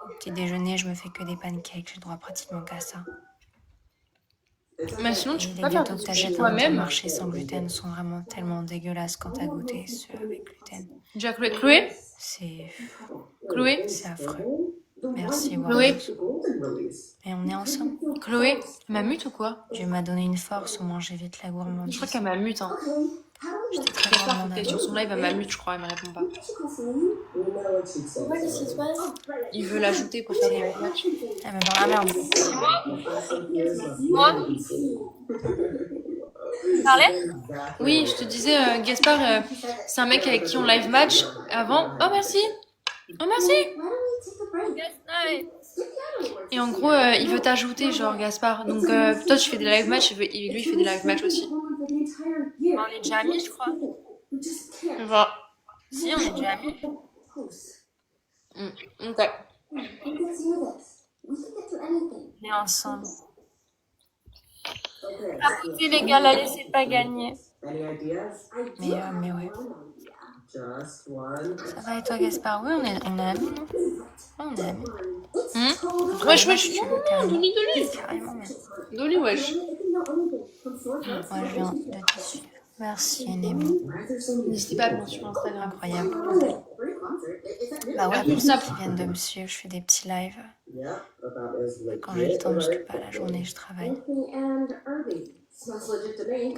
Speaker 3: Au petit déjeuner, je me fais que des pancakes, j'ai droit pratiquement qu'à ça.
Speaker 1: Mais sinon
Speaker 3: Et
Speaker 1: tu peux
Speaker 3: les
Speaker 1: pas faire
Speaker 3: gâteaux
Speaker 1: de
Speaker 3: que
Speaker 1: sushi
Speaker 3: t'achètes dans le
Speaker 1: toi-même.
Speaker 3: marché sans gluten sont vraiment tellement dégueulasses quand t'as goûté ceux avec gluten.
Speaker 1: Déjà Chloé,
Speaker 3: C'est
Speaker 1: Chloé,
Speaker 3: affreux. Merci,
Speaker 1: Chloé,
Speaker 3: Warren. Et on est ensemble.
Speaker 1: Chloé, elle m'a mute ou quoi?
Speaker 3: Dieu m'a donné une force où manger vite la
Speaker 1: Je
Speaker 3: gourmandise.
Speaker 1: crois qu'elle m'a mute. Hein.
Speaker 3: J'étais très
Speaker 1: Gaspard,
Speaker 3: gourmande.
Speaker 1: t'es sur son live, elle m'a mute, je crois, elle me répond pas.
Speaker 2: Pourquoi qu'est-ce qui se passe?
Speaker 1: Il veut l'ajouter pour faire des live match.
Speaker 3: Elle me dans la merde. Moi Tu parlais?
Speaker 1: Oui, je te disais, Gaspard, c'est un mec avec qui on live match avant. Oh merci. Oh merci. Et en gros, il veut t'ajouter, genre Gaspard. Donc toi, tu fais des live match, lui, il fait des live match aussi.
Speaker 3: On est déjà amis, je crois.
Speaker 1: Enfin,
Speaker 3: Si, on est déjà amis.
Speaker 1: ok.
Speaker 3: On est ensemble. Écoutez les gars, la laissez pas gagner.
Speaker 4: Any ideas?
Speaker 3: Mais ouais.
Speaker 4: Just one.
Speaker 3: Ça va et toi, Gaspard? Oui, on est amis, non? Ouais, on est amis.
Speaker 1: Wesh, wesh.
Speaker 3: Si tu veux,
Speaker 1: Non,
Speaker 3: carrément.
Speaker 1: Dolly, Dolly.
Speaker 3: Carrément, même.
Speaker 1: Dolly, wesh.
Speaker 3: Moi, je viens de te suivre. Merci, Nemo.
Speaker 1: N'hésitez pas à venir sur Instagram.
Speaker 3: Incroyable. Bah ouais,
Speaker 1: Plus
Speaker 3: pour ceux
Speaker 1: Snap.
Speaker 3: qui viennent de me suivre, je fais des petits lives
Speaker 4: Yeah, about as legit.
Speaker 1: Quand j'ai le temps, parce que pas la journée, je travaille.
Speaker 5: Anthony and Irving. Smells legit to me.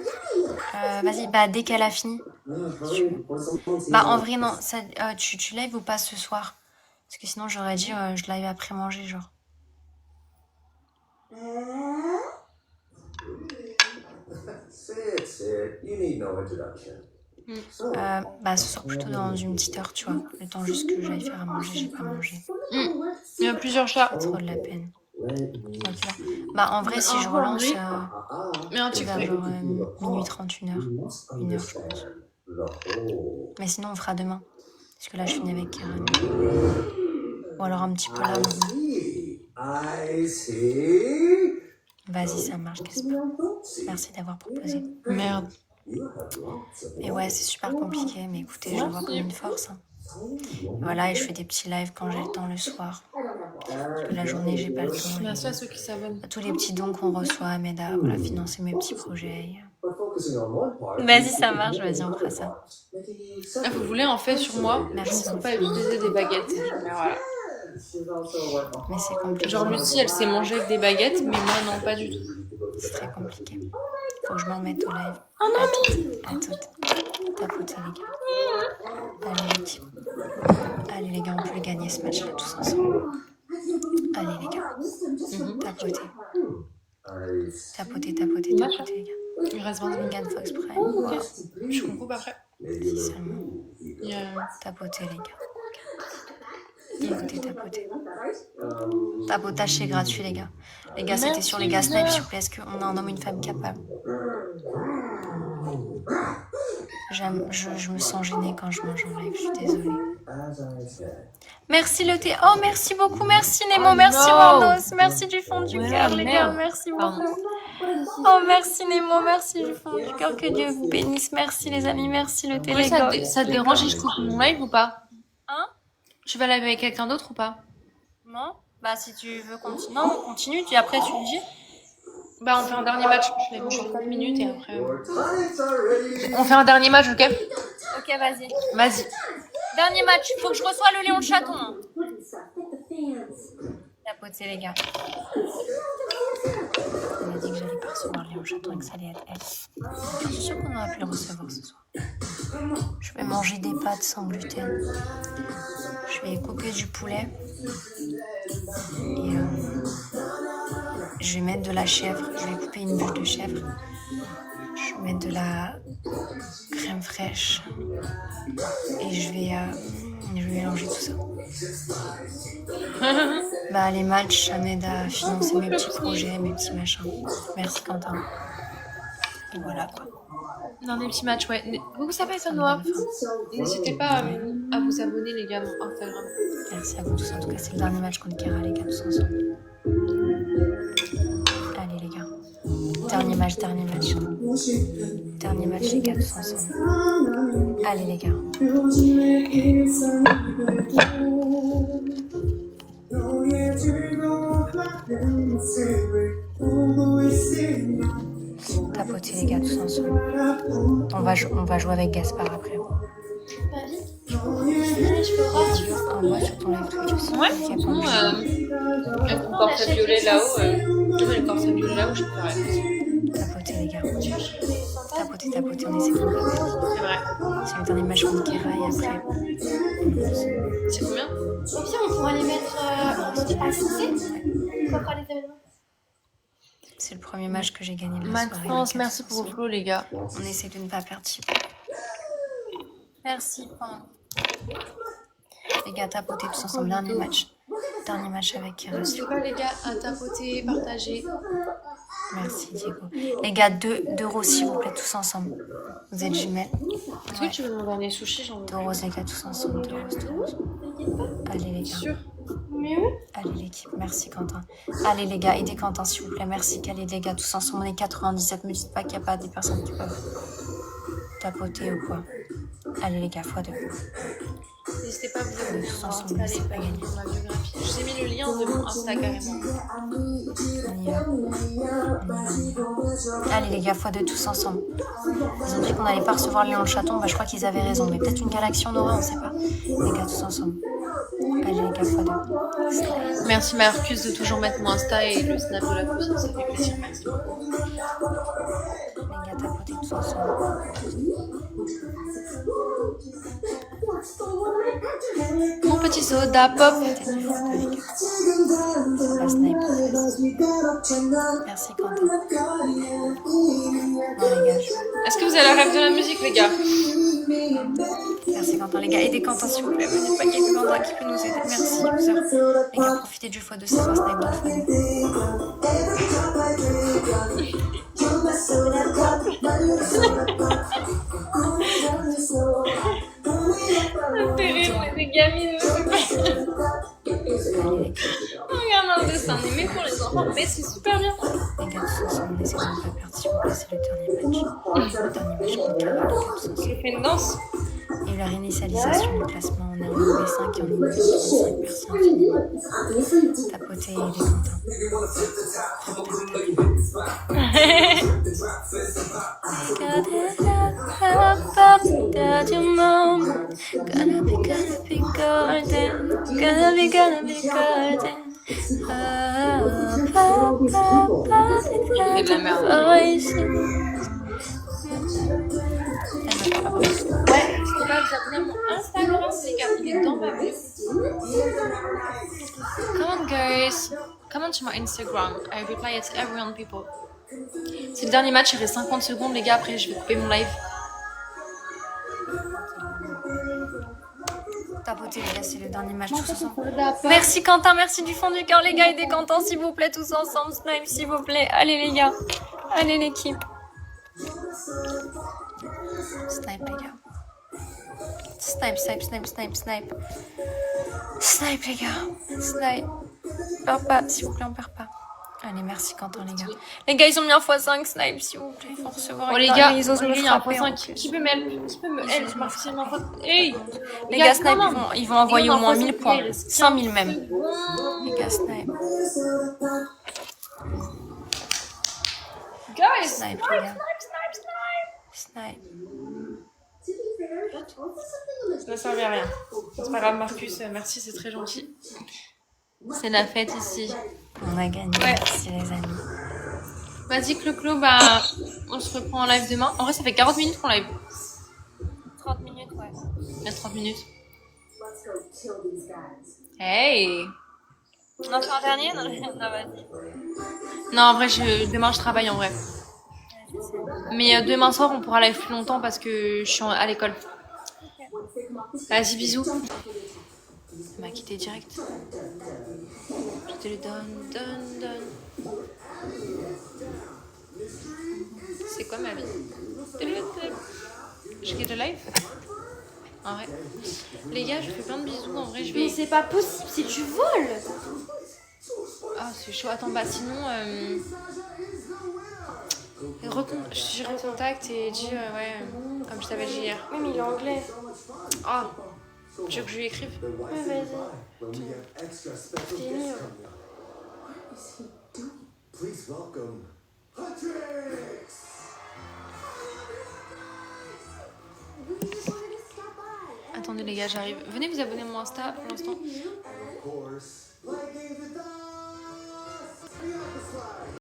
Speaker 1: Vas-y, bah dès qu'elle a fini. Bah en vrai, non. Ça, tu live ou pas ce soir? Parce que sinon, j'aurais dit je live après manger, genre.
Speaker 4: Sit. You need no introduction.
Speaker 1: Bah ce soir plutôt dans une petite heure, tu vois. Le temps juste que j'aille faire à manger, j'ai pas mangé.
Speaker 2: Il y a plusieurs chats.
Speaker 1: Pas trop de la peine. Ok. Bah en vrai, si je relance
Speaker 2: Mais un petit
Speaker 1: vers
Speaker 2: peu.
Speaker 1: genre minuit 30, 1h. 1h, je pense. Mais sinon, on fera demain. Parce que là, je finis avec Karen. Ou alors un petit peu là. maintenant.
Speaker 4: I see.
Speaker 1: Vas-y, ça marche, Gaspard. Merci d'avoir proposé.
Speaker 2: Merde.
Speaker 1: Et ouais, c'est super compliqué, mais écoutez, je le vois comme une force. Hein. Voilà, et je fais des petits lives quand j'ai le temps le soir. Parce que la journée, j'ai pas le temps.
Speaker 2: Merci à ceux qui s'abonnent.
Speaker 1: Tous les petits dons qu'on reçoit m'aident à voilà, financer mes petits projets.
Speaker 4: Vas-y,
Speaker 1: Vas-y, ça marche, vas-y, on fera ça.
Speaker 2: Ah, vous voulez en fait sur moi?
Speaker 1: Merci.
Speaker 2: Je ne peux pas utiliser des baguettes. Mais voilà.
Speaker 1: Mais c'est compliqué.
Speaker 2: Genre Lucie, elle sait manger avec des baguettes, mais moi non, pas du tout.
Speaker 1: C'est très compliqué. Faut que je m'en mette au live. À toutes. Tapotez, les gars. Allez, l'équipe. Allez, les gars, on peut gagner ce match-là tous ensemble. Allez, les gars. Tapotez. Tapotez, les gars.
Speaker 2: Il reste 20 minutes.
Speaker 1: Megan Fox Prime.
Speaker 2: Ok. Je coupe après.
Speaker 1: Si seulement.
Speaker 2: Il y a-
Speaker 1: Tapotez, les gars. Tapotez. Tapotage, c'est gratuit, les gars. Les gars, c'était sur les gars Snipe, s'il vous plaît. Est-ce qu'on a un homme ou une femme capable? Je me sens gênée quand je mange en live, je suis désolée. Merci le thé. Oh, merci beaucoup. Merci Nemo. Merci Warnos. Merci du fond du cœur, les gars. Merci beaucoup. Oh, merci Nemo. Merci du fond du cœur. Que Dieu vous bénisse. Merci les amis. Merci le thé,
Speaker 2: Ouais,
Speaker 1: les
Speaker 2: ça,
Speaker 1: gars.
Speaker 2: ça te dérange si je coupe mon live ou pas?
Speaker 1: Hein?
Speaker 2: Tu vas live avec quelqu'un d'autre ou pas?
Speaker 1: Non? Bah, si tu veux continuer. Non, on continue. Tu après, tu me dis.
Speaker 2: Bah, on fait un dernier match. Je lève encore 4 minutes et après. On fait un dernier match, ok?
Speaker 1: Ok, vas-y.
Speaker 2: Vas-y.
Speaker 1: Dernier match. Faut que je reçoive le Léon de Chaton. Hein. Tapotez, les gars. Elle m'a dit que j'allais pas recevoir Léon Chaton et que ça allait être elle. Je suis sûre qu'on aurait pu le recevoir ce soir. Je vais manger des pâtes sans gluten. Je vais couper du poulet. Et je vais mettre de la chèvre. Je vais couper une bulle de chèvre. Je vais mettre de la crème fraîche. Et je vais mélanger tout ça. Bah, les matchs, ça m'aide à financer mes petits projets, mes petits machins. Merci Quentin. Et voilà quoi.
Speaker 2: Dans des petits matchs, ouais. Vous savez ça, Noah? N'hésitez pas à vous abonner, les gars, dans Instagram.
Speaker 1: Merci à vous tous. En tout cas, c'est le dernier match contre Kera, les gars, tous ensemble. Allez, les gars. Dernier match. Dernier match, les gars, tous ensemble. Allez, les gars. Tapotez, les gars, tous ensemble. On va jouer avec Gaspard après. Moi sur ton live Twitch aussi.
Speaker 2: Ouais.
Speaker 1: Ok,
Speaker 2: Sinon,
Speaker 1: bon,
Speaker 2: avec mon portable violet là-haut, le portable violet là-haut, je préférerais.
Speaker 1: tapotez, les gars. Tapotez, on essaie de le faire.
Speaker 2: C'est vrai.
Speaker 1: C'est le dernier match contre Kera et après.
Speaker 2: C'est combien?
Speaker 3: Au pire, on pourra les mettre à succès. On fera les événements.
Speaker 1: C'est le premier match que j'ai gagné de la soirée.
Speaker 2: Maxence,
Speaker 1: les gars,
Speaker 2: merci
Speaker 1: tous
Speaker 2: pour vos
Speaker 1: ensemble.
Speaker 2: flots, les gars.
Speaker 1: On essaie de ne pas perdre. Merci. Les gars, tapotez tous ensemble. Dernier match avec Kera.
Speaker 2: N'hésitez pas, les gars, à tapoter, partager.
Speaker 1: Merci Diego. Les gars, 2 euros s'il vous plaît, tous ensemble. Vous êtes jumelles.
Speaker 2: Est-ce que tu veux m'en donner sushi? J'en veux
Speaker 1: 2 euros les gars, tous ensemble. 2 euros. Allez les gars.
Speaker 2: sûr.
Speaker 1: Allez l'équipe, merci Quentin. Allez les gars, aidez Quentin s'il vous plaît, merci. Allez les gars, tous ensemble, on est 97. Me dites pas qu'il n'y a pas des personnes qui peuvent tapoter ou quoi. Allez les gars, x2.
Speaker 2: N'hésitez pas à vous abonner
Speaker 1: Tous
Speaker 2: sur mon
Speaker 1: ensemble,
Speaker 2: Insta,
Speaker 1: c'est pas
Speaker 2: les
Speaker 1: gagné.
Speaker 2: dans ma biographie. Je vous ai mis le lien de mon Insta carrément.
Speaker 1: On y va. Allez les gars, x2 tous ensemble. Ils ont dit qu'on n'allait pas recevoir Léon le chaton, bah je crois qu'ils avaient raison. Mais peut-être une galaxie on aura, on sait pas. Les gars, tous ensemble.
Speaker 2: Allez les gars, x2.
Speaker 1: Merci Marcus de toujours mettre mon Insta et le snap de la cousine, ça fait plaisir. Merci beaucoup.
Speaker 2: Les gars, tapotez tous ensemble.
Speaker 1: Mon petit soda pop.
Speaker 2: La snipe. Merci Quentin. Non les gars,
Speaker 1: Est-ce que vous avez la rêve de la musique, les gars?
Speaker 2: merci Quentin. Les gars, aidez Quentin s'il vous plaît. Venez pas qu'il y ait que Quentin qui peut nous aider. Merci, user. Les gars, profitez du x2, c'est pas snipe dans le
Speaker 1: Ça fait rire, mais des gamines, regarde un dessin animé pour les enfants, mais c'est super bien.
Speaker 2: Les gars, tous ensemble, laissez-moi pas perdre s'il vous plaît, c'est le dernier match. Le dernier match contre la tous ensemble.
Speaker 1: J'ai fait une danse.
Speaker 2: Et la réinitialisation du classement, on est en B5 et on est en B5. Merci infiniment. Tapotez et aidez Quentin.
Speaker 1: Got your mom. Gonna be golden. Gonna be golden. C'est de la merde. Ouais, n'hésitez pas à vous abonner à mon Instagram, les gars, il est dans ma bio. Come on, guys. Come on to my Instagram. I reply to everyone, people. C'est le dernier match, il reste 50 secondes, les gars. Après, je vais couper mon live.
Speaker 2: Tapotez les gars, c'est le dernier match tous ensemble. Merci Quentin, merci du fond du cœur les gars, aidez Quentin s'il vous plaît tous ensemble. Snipe s'il vous plaît. Allez les gars. Allez l'équipe. Snipe les gars. Snipe, snipe, snipe, snipe, snipe. Snipe les gars. Snipe. On perd pas, s'il vous plaît, on perd pas. Allez, merci Quentin les gars. Les gars, ils ont mis un x5 snipe, s'il vous plaît. Il faut recevoir
Speaker 1: Oh les gars,
Speaker 2: ils osent me frapper.
Speaker 1: qui peut me elle, Marcus, hey
Speaker 2: Les gars, snipe, ils vont envoyer au moins 1000 points. 5000 même. Les gars, snipe.
Speaker 1: Guys,
Speaker 2: Snipe, les gars. Snipe.
Speaker 1: ça ne servait à rien. C'est pas grave, Marcus, merci, c'est très gentil. C'est la fête ici.
Speaker 2: On a gagné,
Speaker 1: Ouais.
Speaker 2: merci les amis.
Speaker 1: Vas-y, Clo-Clo, bah, on se reprend en live demain. En vrai, ça fait 40 minutes qu'on live.
Speaker 2: 30 minutes, ouais.
Speaker 1: Il reste 30 minutes.
Speaker 4: Let's go kill these guys.
Speaker 1: Hey!
Speaker 2: On en fait un dernier? Non, vas-y.
Speaker 1: Non, en vrai, demain, je travaille en vrai. Mais demain soir, on pourra live plus longtemps parce que je suis à l'école. Vas-y, bisous. Elle m'a quitté direct. Je te le donne. C'est quoi ma vie? Je quitte le live? En vrai. Les gars, je fais plein de bisous. En vrai, je vais.
Speaker 3: Mais c'est pas possible, c'est du vol.
Speaker 1: Ah, c'est chaud. Attends, bah sinon. Je recontacte et dis ouais, comme je t'avais dit hier.
Speaker 3: Oui, mais il est anglais.
Speaker 1: Ah, tu veux que je lui écrive?
Speaker 3: Ouais, vas-y. Fini.
Speaker 6: Please welcome Huntrix!
Speaker 1: Attendez les gars, j'arrive. Venez vous abonner à mon Insta pour l'instant.
Speaker 6: Of course, play games with us! Beyond the slide!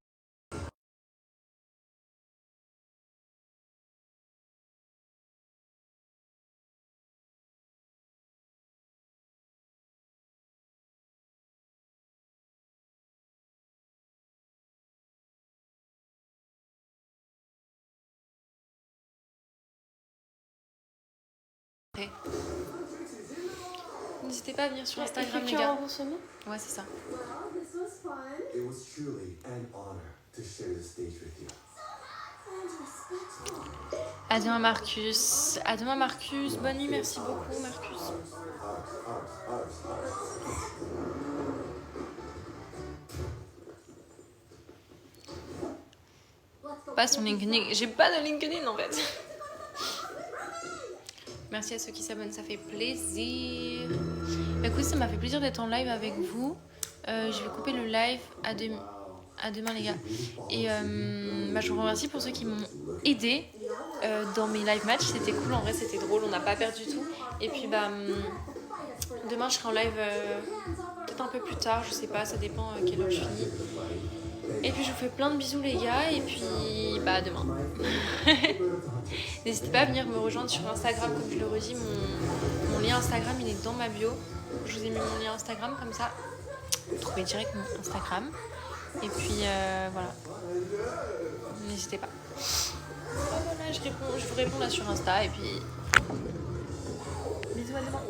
Speaker 1: N'hésitez pas à venir sur Instagram les
Speaker 3: Tu as
Speaker 1: gars.
Speaker 3: remboursement?
Speaker 1: Ouais, c'est ça.
Speaker 6: It was truly an honor to share the stage with you.
Speaker 1: À demain Marcus. À demain Marcus. Bonne nuit, merci beaucoup Marcus. Pas son LinkedIn. J'ai pas de LinkedIn en fait. Merci à ceux qui s'abonnent, ça fait plaisir. Bah, écoute, ça m'a fait plaisir d'être en live avec vous. Je vais couper le live. À demain les gars. Et bah, je vous remercie pour ceux qui m'ont aidé dans mes live matchs. C'était cool, en vrai c'était drôle, on n'a pas perdu du tout. Et puis bah demain je serai en live peut-être un peu plus tard, je sais pas, ça dépend à quelle heure je finis. Et puis je vous fais plein de bisous les gars, et puis bah à demain. N'hésitez pas à venir me rejoindre sur Instagram, comme je le redis, mon lien Instagram il est dans ma bio. Je vous ai mis mon lien Instagram comme ça, vous trouvez direct mon Instagram. Et puis voilà, n'hésitez pas. Voilà, je vous réponds là sur Insta, et puis bisous à demain.